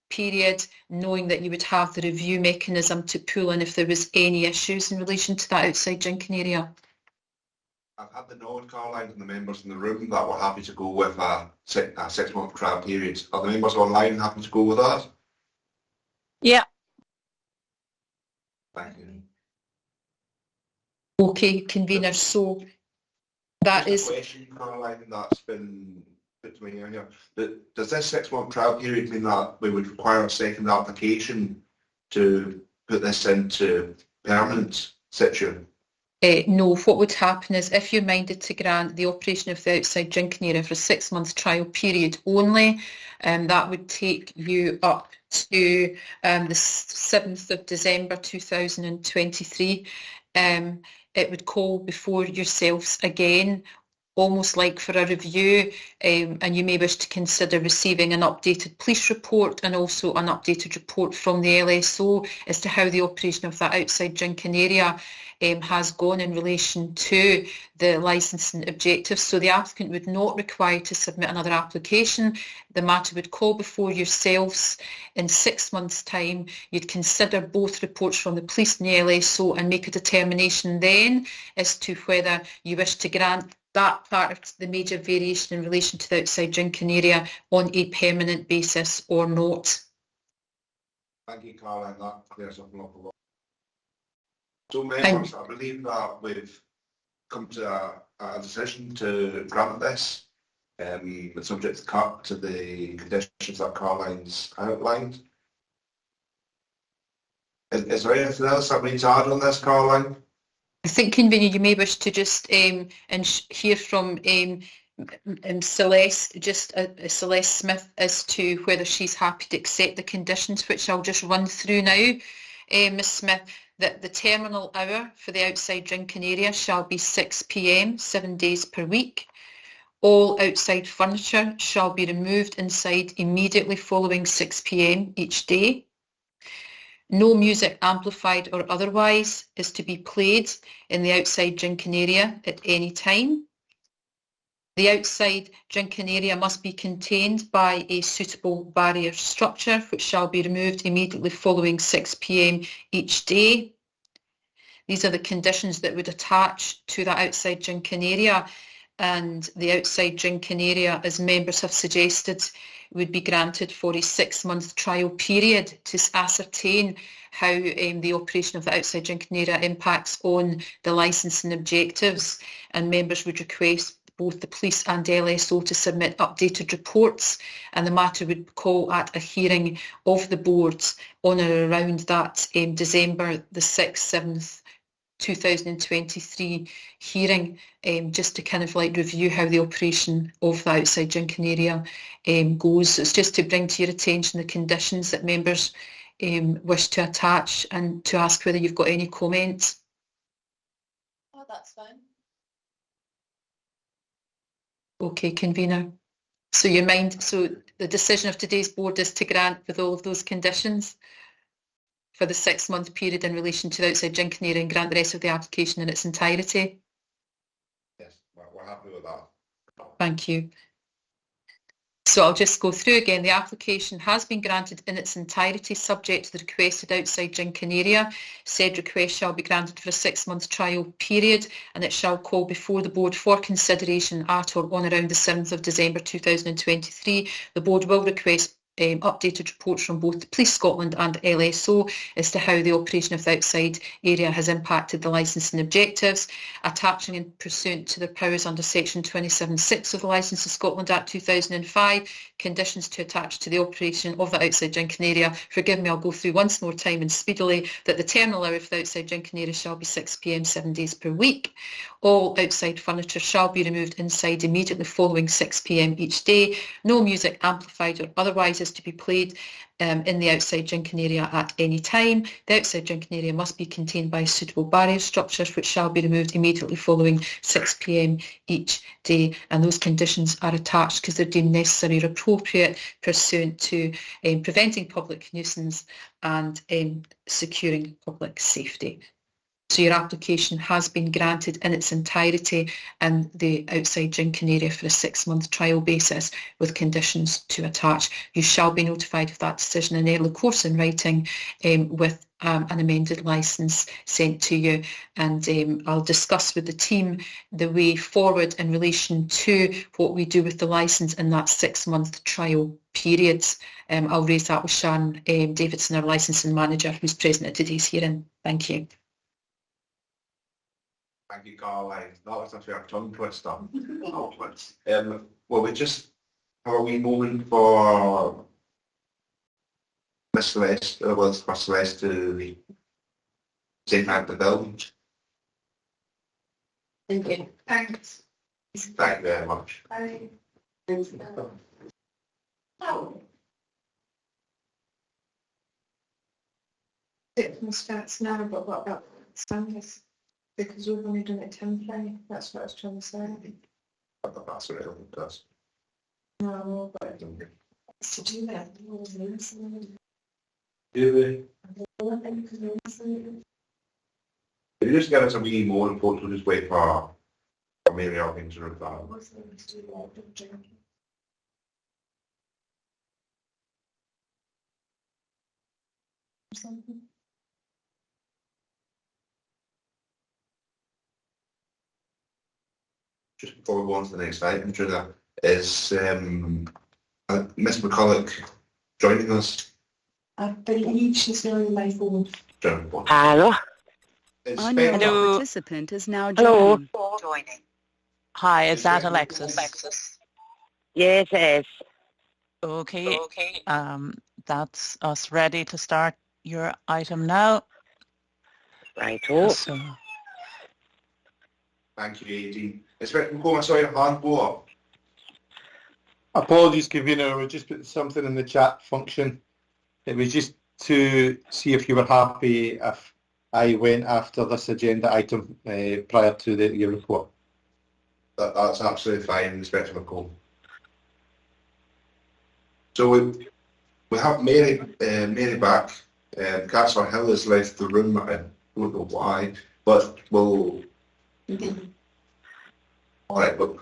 period, knowing that you would have the review mechanism to pull in if there was any issues in relation to that outside drinking area? I've had the nod, Caroline, from the members in the room that we're happy to go with a 6-month trial period. Are the members online happy to go with that? Yeah. Thank you. Okay, convener, so that Just is... a question, Caroline, that's been put to me earlier. Does this 6-month trial period mean that we would require a second application to put this into permanent situ? No, what would happen is if you're minded to grant the operation of the outside drinking area for a 6-month trial period only, that would take you up to the 7th of December 2023. It would call before yourselves again, almost like for a review, and you may wish to consider receiving an updated police report and also an updated report from the LSO as to how the operation of that outside drinking area has gone in relation to the licensing objectives. So the applicant would not require to submit another application. The matter would call before yourselves in 6 months' time. You'd consider both reports from the police and the LSO and make a determination then as to whether you wish to grant that part of the major variation in relation to the outside drinking area on a permanent basis or not. Thank you, Caroline. That clears up an awful lot. So members, I believe that we've come to a decision to grant this, subject to the conditions that Caroline's outlined. Is there anything else that we need to add on this, Caroline? I think, convener, you may wish to just hear from Celeste, Celeste Smith, as to whether she's happy to accept the conditions, which I'll just run through now. Ms Smith, that the terminal hour for the outside drinking area shall be 6 p.m, 7 days per week. All outside furniture shall be removed inside immediately following 6 p.m. each day. No music amplified or otherwise is to be played in the outside drinking area at any time. The outside drinking area must be contained by a suitable barrier structure which shall be removed immediately following 6 p.m. each day. These are the conditions that would attach to that outside drinking area, and the outside drinking area, as members have suggested, would be granted for a 6-month trial period to ascertain how the operation of the outside drinking area impacts on the licensing objectives, and members would request both the police and LSO to submit updated reports, and the matter would call at a hearing of the board on or around that December the 6th, 7th 2023 hearing, just to kind of like review how the operation of the outside drinking area goes. So it's just to bring to your attention the conditions that members wish to attach and to ask whether you've got any comments. Oh, that's fine. Okay, convener. So the decision of today's board is to grant with all of those conditions for the 6-month period in relation to the outside drinking area and grant the rest of the application in its entirety. Yes. we're happy with that. Thank you. So I'll just go through again. The application has been granted in its entirety subject to the requested outside drinking area. Said request shall be granted for a 6-month trial period, and it shall call before the board for consideration at or on around the 7th of December 2023. The board will request updated reports from both Police Scotland and LSO as to how the operation of the outside area has impacted the licensing objectives, attaching in pursuant to their powers under section 27(6) of the Licensing Scotland Act 2005, conditions to attach to the operation of the outside drinking area. Forgive me, I'll go through once more time and speedily, that the terminal hour of the outside drinking area shall be 6 p.m. 7 days per week. All outside furniture shall be removed inside immediately following 6 p.m. each day. No music, amplified or otherwise, is to be played in the outside drinking area at any time. The outside drinking area must be contained by suitable barrier structures, which shall be removed immediately following 6 p.m. each day, and those conditions are attached because they're deemed necessary or appropriate pursuant to preventing public nuisance and securing public safety. So your application has been granted in its entirety in the outside drinking area for a 6-month trial basis with conditions to attach. You shall be notified of that decision in early course in writing with an amended licence sent to you, and I'll discuss with the team the way forward in relation to what we do with the licence in that 6-month trial period. I'll raise that with Sharon Davidson, our licensing manager, who's present at today's hearing. Thank you. Thank you, Caroline. That was actually a tongue twister. Well, we just have a wee moment for Miss Celeste, for Celeste to say thank the building. Thank you. Thanks. Thank you very much. Bye. It starts now, but what about Sundays? Because we've only done it temporary. That's what I was trying to say. That's what it does. No, but to do that. Do we? If you just give us a wee more important, we'll just wait for maybe our things to reply. Just before we go on to the next item, Judah, is Miss McCulloch joining us? I believe she's now on my phone. Hello. Unknown participant is now joining. Hi, is that Alexis? Yes, it is. Okay. That's us ready to start your item now. Righto. So, Thank you, Aidan. Inspector McComb, I saw your hand go up. Apologies, Convener, we just put something in the chat function. It was just to see if you were happy if I went after this agenda item prior to your report. That's absolutely fine, Inspector McComb. So we have Mary back. Councillor Hill has left the room. I don't know why, but we'll... All right, but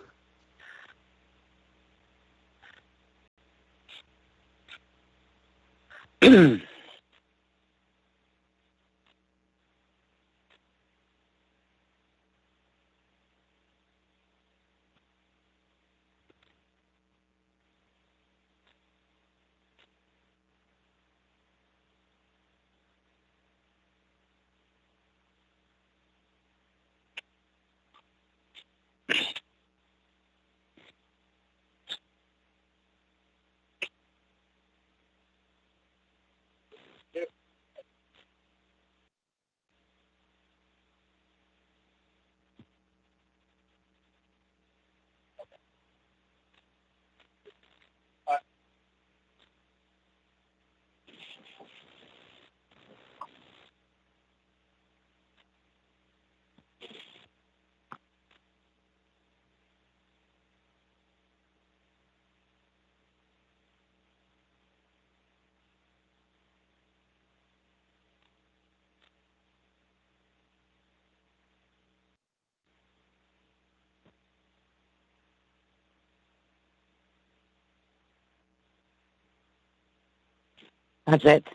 That's it.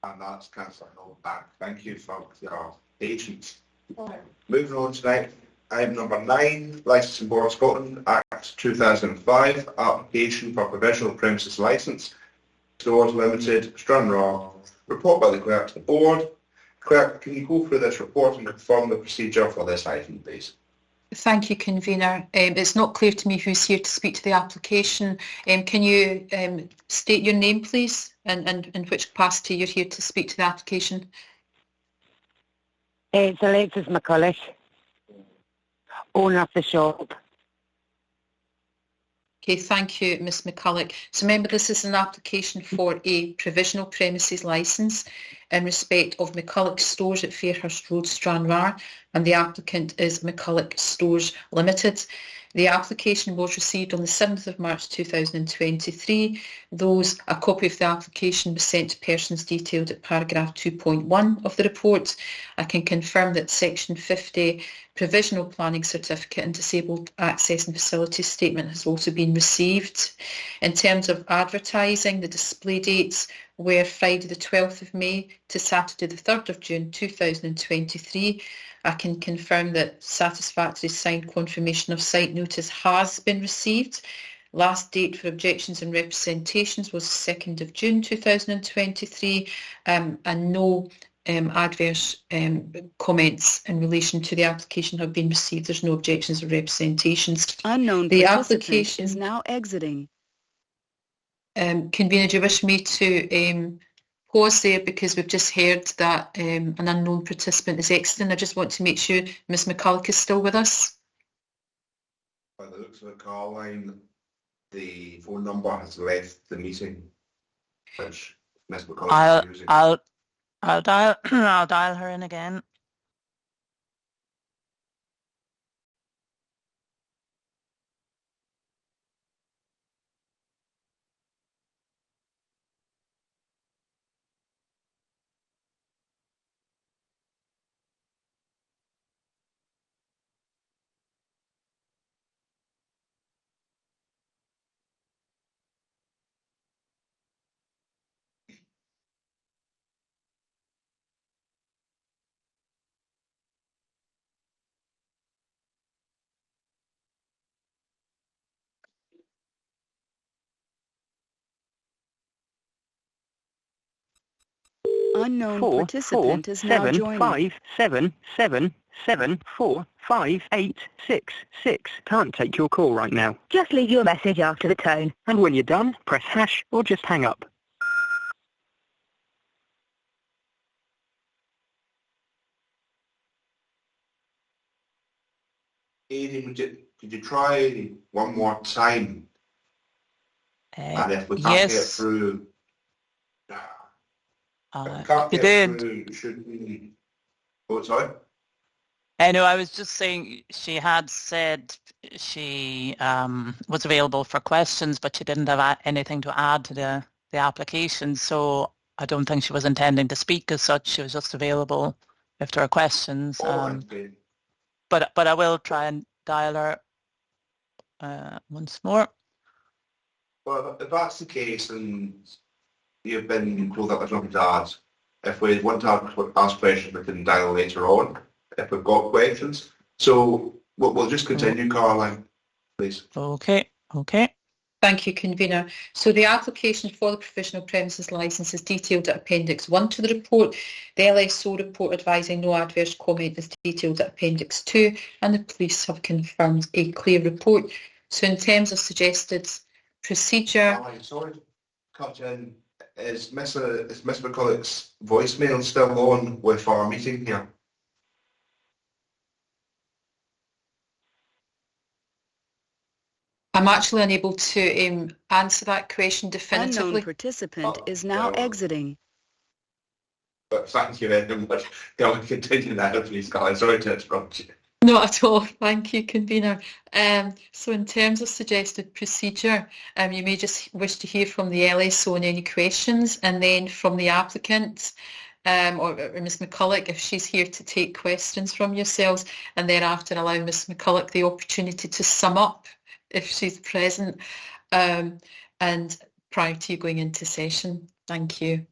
And that's Councillor Hill back. Thank you for your patience. Moving on tonight, item number 9, Licensing Board of Scotland Act 2005, application for provisional premises licence, Stores Limited, Stranraer. Report by the clerk to the board. Clerk, can you go through this report and confirm the procedure for this item, please? Thank you, convener. It's not clear to me who's here to speak to the application. Can you state your name, please, and in which capacity you're here to speak to the application? It's Alexis McCulloch, owner of the shop. Okay, thank you, Ms McCulloch. So remember, this is an application for a provisional premises licence in respect of McCulloch Stores at Fairhurst Road, Stranraer, and the applicant is McCulloch Stores Limited. The application was received on the 7th of March 2023. A copy of the application was sent to persons detailed at paragraph 2.1 of the report. I can confirm that section 50 provisional planning certificate and disabled access and facilities statement has also been received. In terms of advertising, the display dates were Friday the 12th of May to Saturday the 3rd of June 2023. I can confirm that satisfactory signed confirmation of site notice has been received. Last date for objections and representations was 2nd of June 2023, and no adverse comments in relation to the application have been received. There's no objections or representations. Unknown The participant application is now exiting. Convener, do you wish me to pause there because we've just heard that an unknown participant is exiting? I just want to make sure Ms McCulloch is still with us. By the looks of it, Caroline, the phone number has left the meeting, which Ms McCulloch is using. I'll dial her in again. Unknown participant is now joining. 44777475866. Can't take your call right now. Just leave your message after the tone. And when you're done, press hash or just hang up. Aidan, could you try one more time? And if we can't get through, should we? Oh, sorry. I know. I was just saying she had said she was available for questions, but she didn't have anything to add to the application. So I don't think she was intending to speak as such. She was just available if there are questions. But I will try and dial her once more. Well, if that's the case, and you've been told that there's nothing to add, if we want to ask questions, we can dial later on if we've got questions. So we'll just continue, Caroline, please. Okay. Thank you, convener. So the application for the provisional premises licence is detailed at Appendix 1 to the report. The LSO report advising no adverse comment is detailed at Appendix 2, and the police have confirmed a clear report. So in terms of suggested procedure... Sorry to cut in. Is Miss McCulloch's voicemail still on with our meeting here? I'm actually unable to answer that question definitively. Unknown participant is now exiting. But thank you very much. Can we continue now, please, Colin? Sorry to interrupt you. Not at all. Thank you, convener. So in terms of suggested procedure, you may just wish to hear from the LSO on any questions, and then from the applicant, or Ms McCulloch, if she's here to take questions from yourselves, and thereafter allow Ms McCulloch the opportunity to sum up if she's present, and prior to you going into session. Thank you.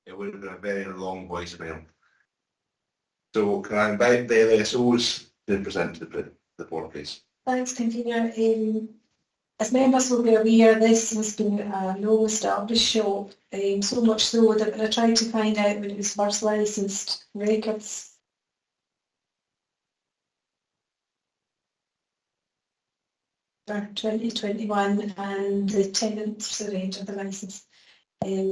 It would have been a very long voicemail. So can I invite the LSOs to present to the board, please? Thanks, convener. As members will be aware, this has been a long-established shop, so much so that when I tried to find out when it was first licensed, records for 2021 and the tenant surrendered the licence.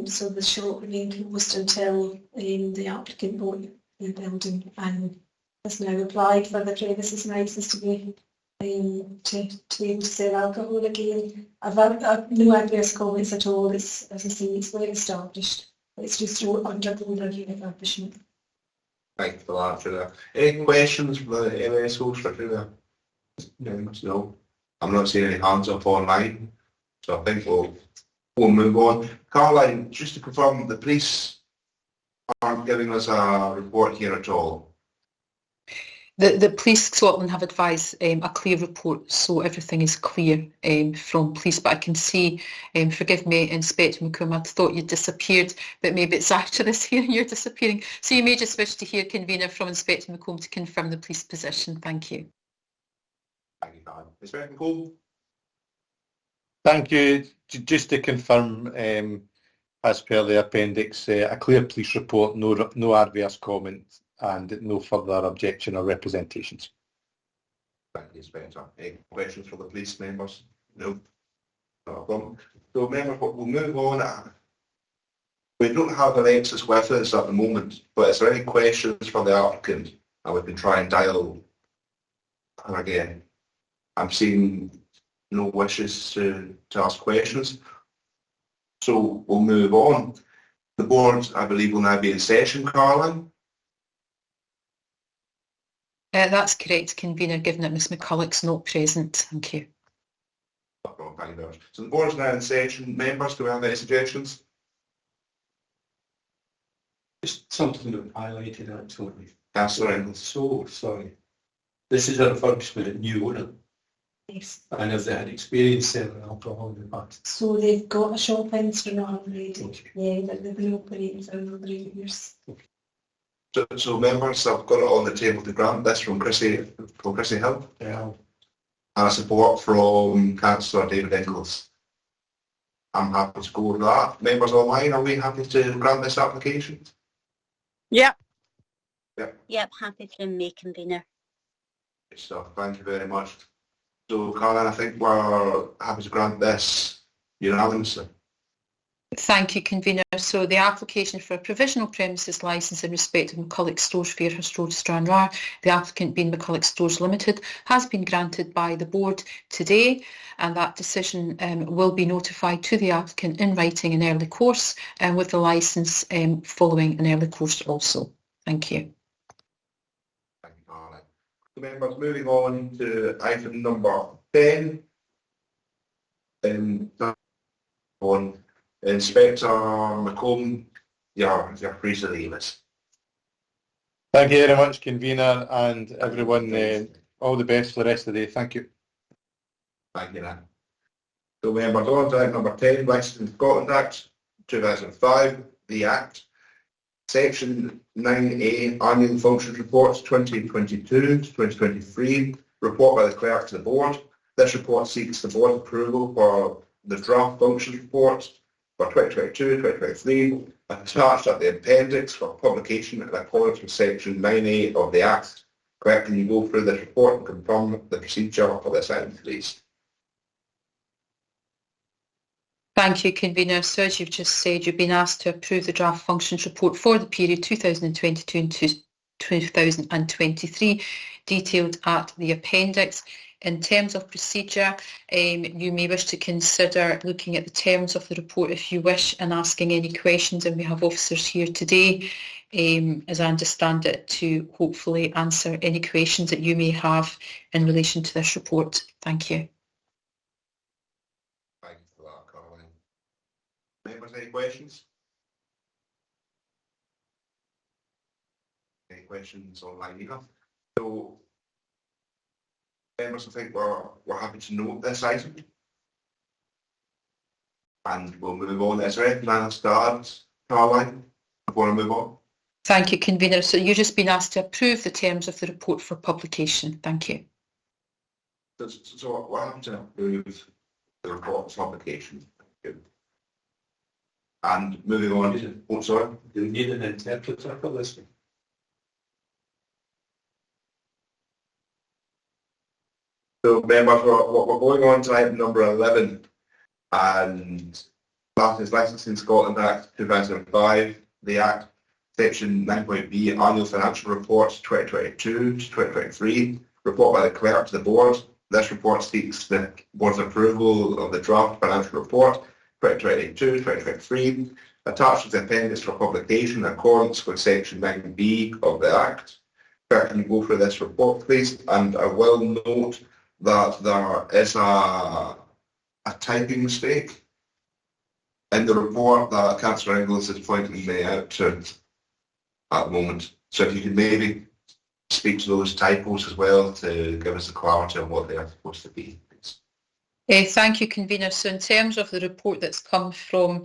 So the shop remained closed until the applicant bought the building and has now applied for the premises licence to be able to sell alcohol again. I've had no adverse comments at all. It's, as I say, it's well established. It's just undergoing a refurbishment. Thank you for that, Trina. Any questions from the LSOs for Trina? No. I'm not seeing any hands up online, so I think we'll move on. Caroline, just to confirm, the police aren't giving us a report here at all? The Police Scotland have advised a clear report, so everything is clear from police. But I can see, forgive me, Inspector McComb, I thought you'd disappeared, but maybe it's after this hearing you're disappearing. So you may just wish to hear, convener, from Inspector McComb to confirm the police position. Thank you. Thank you, Caroline. Inspector McComb? Thank you. Just to confirm, as per the appendix, a clear police report, no adverse comments, and no further objection or representations. Thank you, Inspector. Any questions for the police members? No. Not a problem. So, members, we'll move on. We don't have Alexis with us at the moment, but is there any questions for the applicant? And we can try and dial her again. I'm seeing no wishes to ask questions. So we'll move on. The board, I believe, will now be in session, Caroline. That's correct, convener, given that Ms McCulloch's not present. Thank you. No problem, thank you very much. So the board is now in session. Members, do we have any suggestions? Just something that highlighted actually. Councillor Engels. So sorry. This is a refurbishment new owner. Yes. And have they had experience selling alcohol in the past? So they've got a shop in Stranraer already. Okay. Yeah, that they've been operating for a number of years. Okay. So members, I've got it on the table to grant this from Chrissy Hill. Yeah. And a support from Councillor David Engels. I'm happy to go with that. Members online, are we happy to grant this application? Yeah. Yep, happy to make convener. Good stuff. Thank you very much. So, Caroline, I think we're happy to grant this unanimously. Thank you, convener. So the application for a provisional premises licence in respect of McCulloch Stores, Fairhurst Road, Stranraer, the applicant being McCulloch Stores Limited, has been granted by the board today, and that decision will be notified to the applicant in writing in early course, and with the licence following an early course also. Thank you. Thank you, Caroline. So, members, moving on to item number 10. On Inspector McComb, you're free to leave us. Thank you very much, convener, and everyone. All the best for the rest of the day. Thank you. Thank you, Nan. So, members, on to item number 10, Licensing Scotland Act 2005, the Act. Section 9A, Annual Functions Reports 2022 to 2023, report by the clerk to the board. This report seeks the board approval for the draft functions report for 2022-2023, attached at the appendix for publication in accordance with Section 9A of the Act. Clerk, can you go through this report and confirm the procedure for this item, please? Thank you, convener. So as you've just said, you've been asked to approve the draft functions report for the period 2022 and 2023, detailed at the appendix. In terms of procedure, you may wish to consider looking at the terms of the report if you wish and asking any questions, and we have officers here today, as I understand it, to hopefully answer any questions that you may have in relation to this report. Thank you. Thank you for that, Caroline. Members, any questions? Any questions online either? So, members, I think we're happy to note this item. And we'll move on. Is there anything else to add, Caroline, before I move on? Thank you, Convener. So you've just been asked to approve the terms of the report for publication. Thank you. So we're happy to approve the report for publication. Thank you. And moving on, oh sorry. Do we need an interpreter for this one? So members, we're going on to item number 11, and that is Licensing Scotland Act 2005, the Act, Section 9.b, Annual Financial Reports 2022 to 2023, report by the Clerk to the Board. This report seeks the Board's approval of the draft financial report 2022-2023, attached to the appendix for publication in accordance with Section 9b of the Act. Can you go through this report, please? And I will note that there is a typing mistake in the report that Councillor Inglis is pointing me out to at the moment. So if you could maybe speak to those typos as well to give us the clarity on what they are supposed to be. Thank you, Convener. So in terms of the report that's come from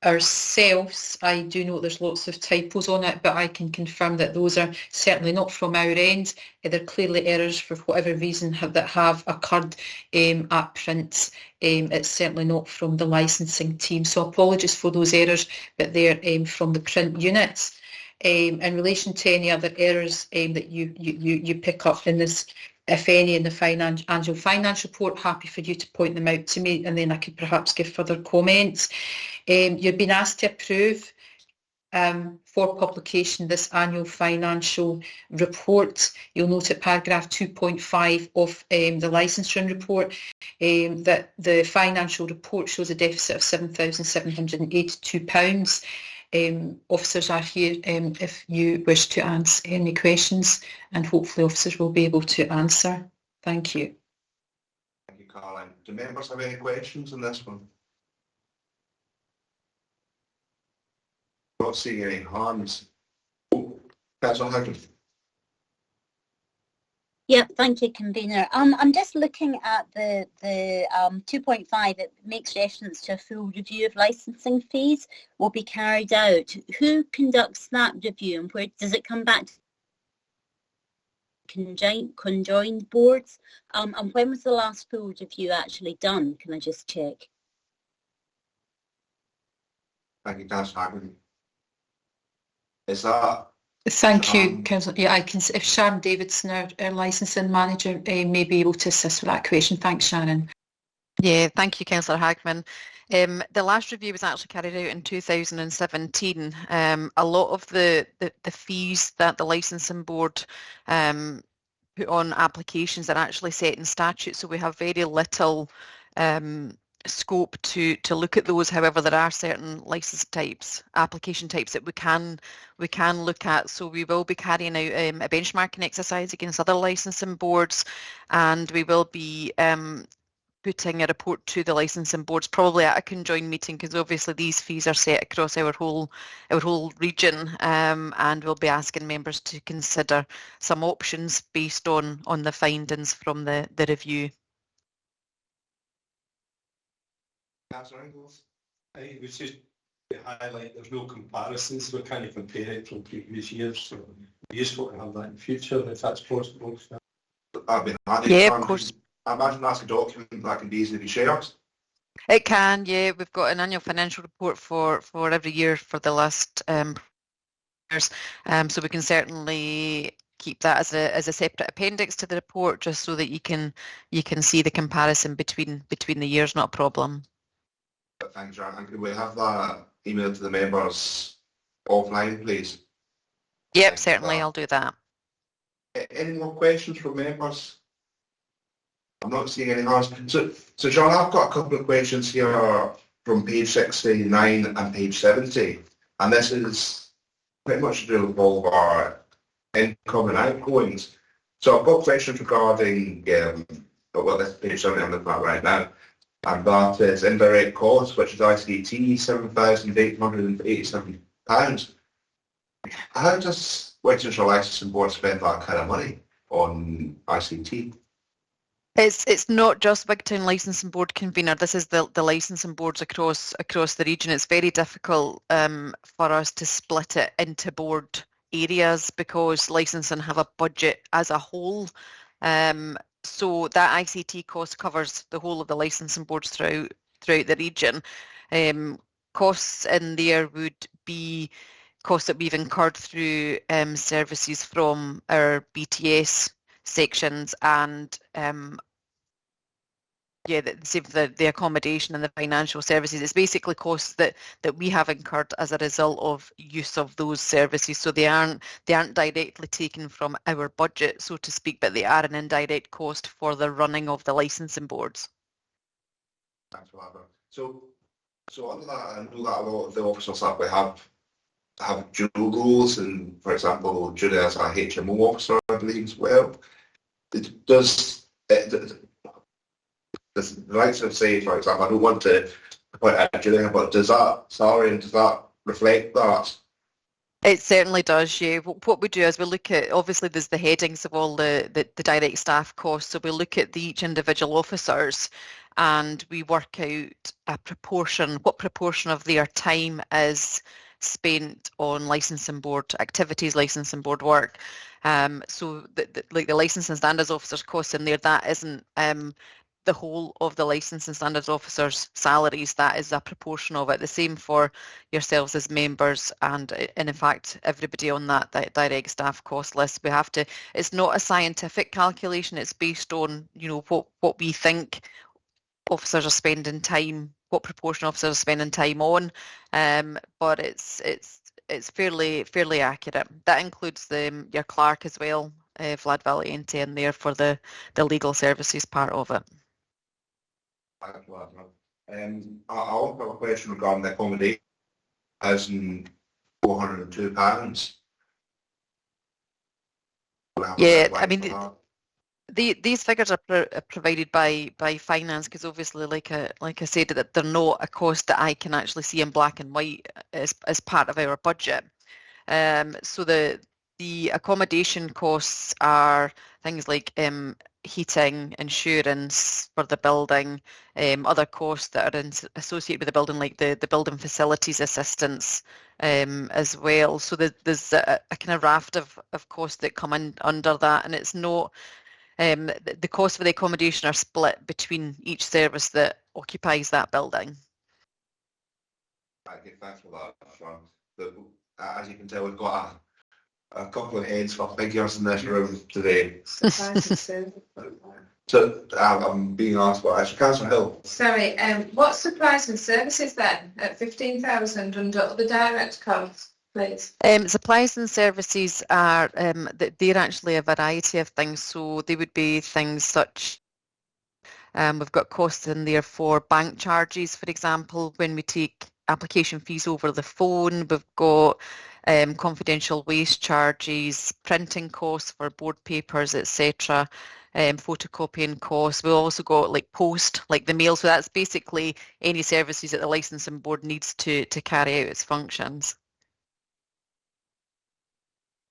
ourselves, I do know there's lots of typos on it, but I can confirm that those are certainly not from our end. They're clearly errors for whatever reason that have occurred at print. It's certainly not from the licensing team. So apologies for those errors, but they're from the print units. In relation to any other errors that you pick up in this, if any, in the annual finance report, happy for you to point them out to me, and then I could perhaps give further comments. You've been asked to approve for publication this annual financial report. You'll note at paragraph 2.5 of the licensing report that the financial report shows a deficit of £7,782. Officers are here if you wish to ask any questions, and hopefully officers will be able to answer. Thank you. Thank you, Caroline. Do members have any questions on this one? Not seeing any hands. Oh, Councillor Houghton. Yeah, thank you, Convener. I'm just looking at the 2.5. It makes reference to a full review of licensing fees will be carried out. Who conducts that review, and where does it come back to conjoined boards? And when was the last full review actually done? Can I just check? Thank you, Councillor Houghton. Is that? Thank you, Councillor. Yeah, I can. If Sharon Davidson, our licensing manager, may be able to assist with that question. Thanks, Sharon. Yeah, thank you, Councillor Hagman. The last review was actually carried out in 2017. A lot of the fees that the licensing board put on applications are actually set in statute, so we have very little scope to look at those. However, there are certain license types, application types that we can look at. So we will be carrying out a benchmarking exercise against other licensing boards, and we will be putting a report to the licensing boards probably at a conjoined meeting, because obviously these fees are set across our whole region, and we'll be asking members to consider some options based on the findings from the review. I think it was just to highlight there's no comparisons. We're kind of comparing from previous years, so it'd be useful to have that in the future if that's possible. Yeah, of course. I imagine that's a document that can be easily be shared. It can, yeah. We've got an annual financial report for every year for the last years, so we can certainly keep that as a separate appendix to the report, just so that you can see the comparison between the years. Not a problem. Thanks, Sharon. And could we have that email to the members offline, please? Yep, certainly, I'll do that. Any more questions from members? I'm not seeing any hands. So John, I've got a couple of questions here from page 69 and page 70, and this is pretty much to do with all of our income and outgoings. So I've got questions regarding, well, this page 70 I'm looking at right now, and that is indirect costs, which is ICT, £7,887. How does Wigtown Licensing Board spend that kind of money on ICT? It's not just Wigtown Licensing Board, convener. This is the licensing boards across the region. It's very difficult for us to split it into board areas because licensing have a budget as a whole. So that ICT cost covers the whole of the licensing boards throughout the region. Costs in there would be costs that we've incurred through services from our BTS sections and the accommodation and the financial services. It's basically costs that we have incurred as a result of use of those services. So they aren't directly taken from our budget, so to speak, but they are an indirect cost for the running of the licensing boards. Thanks, Barbara. So under that, I know that a lot of the officers that we have dual roles, and for example, Judy as a HMO officer, I believe, as well. Does the likes of, say, for example, I don't want to point out Judy, but does that salary and does that reflect that? It certainly does, yeah. What we do is we look at, obviously there's the headings of all the direct staff costs, so we look at each individual officers and we work out what proportion of their time is spent on licensing board activities, licensing board work. So like the licensing standards officers costs in there, that isn't the whole of the licensing standards officers' salaries. That is a proportion of it. The same for yourselves as members and in fact everybody on that direct staff cost list. We have to, it's not a scientific calculation, it's based on, you know, what we think officers are spending time, what proportion officers are spending time on, but it's fairly accurate. That includes your clerk as well, Vlad Valiente, in there for the legal services part of it. I also have a question regarding the accommodation, £1,402. Yeah, I mean, these figures are provided by finance because obviously, like I said, that they're not a cost that I can actually see in black and white as part of our budget. So the accommodation costs are things like heating, insurance for the building, other costs that are associated with the building, like the building facilities assistance as well. So there's a kind of raft of costs that come in under that, and it's not the costs for the accommodation are split between each service that occupies that building. Okay, thanks for that, Sean. As you can tell, we've got a couple of heads for figures in this room today. So I'm being asked by Councillor Hill. Sorry, what supplies and services then at 15,000 under other direct costs, please? Supplies and services are they're actually a variety of things. So they would be things such. We've got costs in there for bank charges, for example, when we take application fees over the phone. We've got confidential waste charges, printing costs for board papers, etc., photocopying costs. We've also got like post, like the mail. So that's basically any services that the licensing board needs to carry out its functions.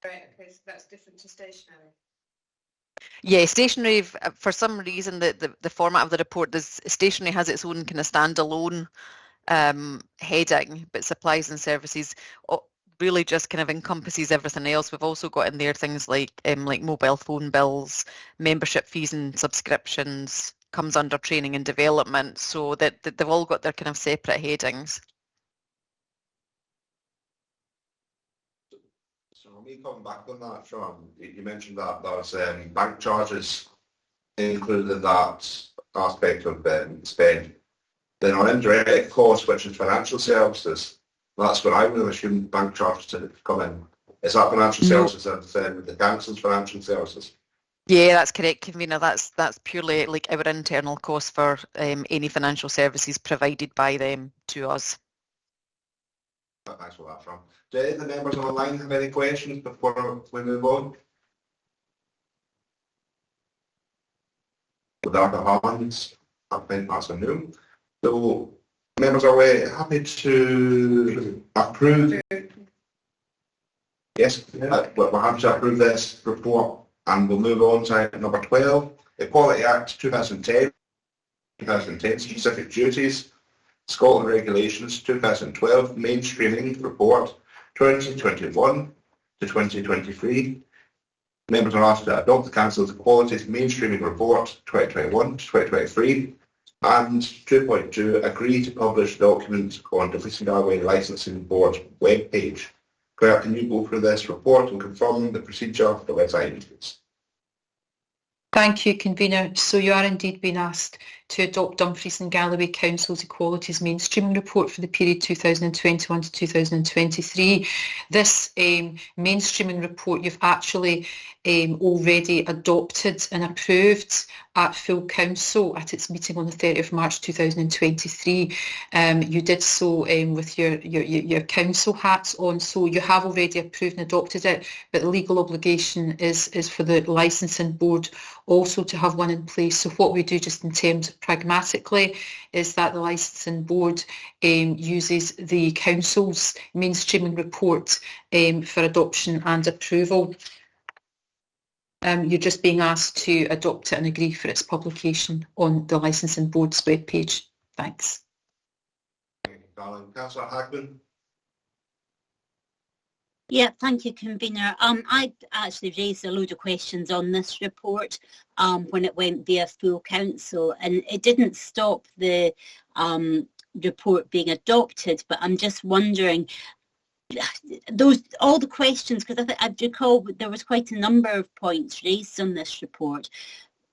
Right, okay, so that's different to stationery. Yeah, stationery, for some reason, the format of the report, stationery has its own kind of standalone heading, but supplies and services really just kind of encompasses everything else. We've also got in there things like mobile phone bills, membership fees and subscriptions, comes under training and development, so that they've all got their kind of separate headings. So when we come back on that, Sean, you mentioned that there was bank charges included in that aspect of spend. Then on indirect costs, which is financial services, that's where I would assume bank charges to come in. Is that financial services and the council's financial services? Yeah, that's correct, convener. That's purely like our internal cost for any financial services provided by them to us. Thanks for that, Fran. Do any of the members on the line have any questions before we move on? Without the hands, I think that's a no. So, members, are we happy to approve? Yes, we're happy to approve this report, and we'll move on to number 12, Equality Act 2010 specific duties, Scotland Regulations 2012 mainstreaming report 2021 to 2023. Members are asked to adopt the Council's Equalities mainstreaming report 2021 to 2023, and 2.2 agree to publish documents on the Fleeting Galway Licensing Board webpage. Claire, can you go through this report and confirm the procedure for the website, please? Thank you, convener. So you are indeed being asked to adopt Dumfries and Galloway Council's Equalities Mainstreaming Report for the period 2021 to 2023. This mainstreaming report you've actually already adopted and approved at full council at its meeting on the 30th of March 2023. You did so with your council hats on, so you have already approved and adopted it, but the legal obligation is for the licensing board also to have one in place. So what we do, just in terms of pragmatically, is that the licensing board uses the council's mainstreaming report for adoption and approval. You're just being asked to adopt it and agree for its publication on the licensing board's webpage. Thanks. Thank you, darling. Councillor Hagman. Yeah, thank you, convener. I actually raised a load of questions on this report when it went via full council, and it didn't stop the report being adopted, but I'm just wondering, all the questions, because I recall there was quite a number of points raised on this report.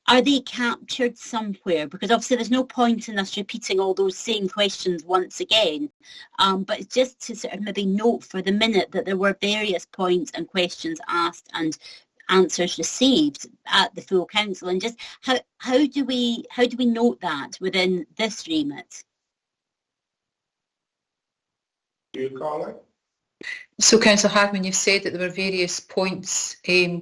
Are they captured somewhere? Because obviously there's no point in us repeating all those same questions once again. But just to sort of maybe note for the minute that there were various points and questions asked and answers received at the full council, and just how do we note that within this remit? You, Carla? So, Councillor Hagman, you've said that there were various points,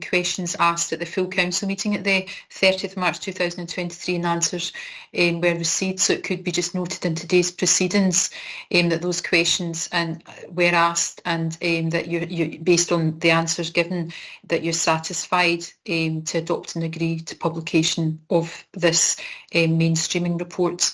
questions asked at the full council meeting at the 30th of March 2023, and answers were received. So it could be just noted in today's proceedings that those questions were asked, and that you, based on the answers given, that you're satisfied to adopt and agree to publication of this mainstreaming report.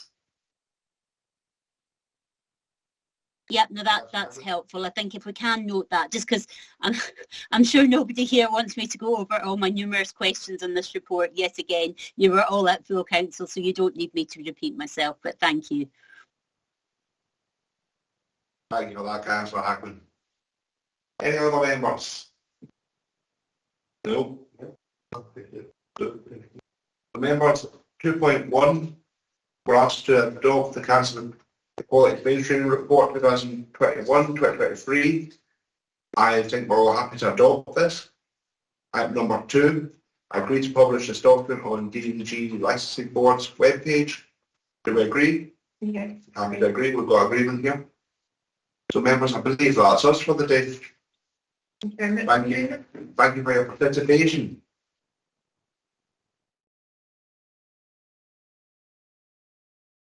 Yeah, no, that's helpful. I think if we can note that, just because I'm sure nobody here wants me to go over all my numerous questions on this report yet again. You were all at full council, so you don't need me to repeat myself, but thank you. Thank you for that, Councillor Hackman. Any other members? No. The members 2.1 were asked to adopt the Council Equality Mainstreaming Report 2021-2023. I think we're all happy to adopt this. Item number 2, I agree to publish this document on D&G Licensing Board's webpage. Do we agree? Yeah. Happy to agree. We've got agreement here. So members, I believe that's us for the day. Thank you. Thank you for your participation.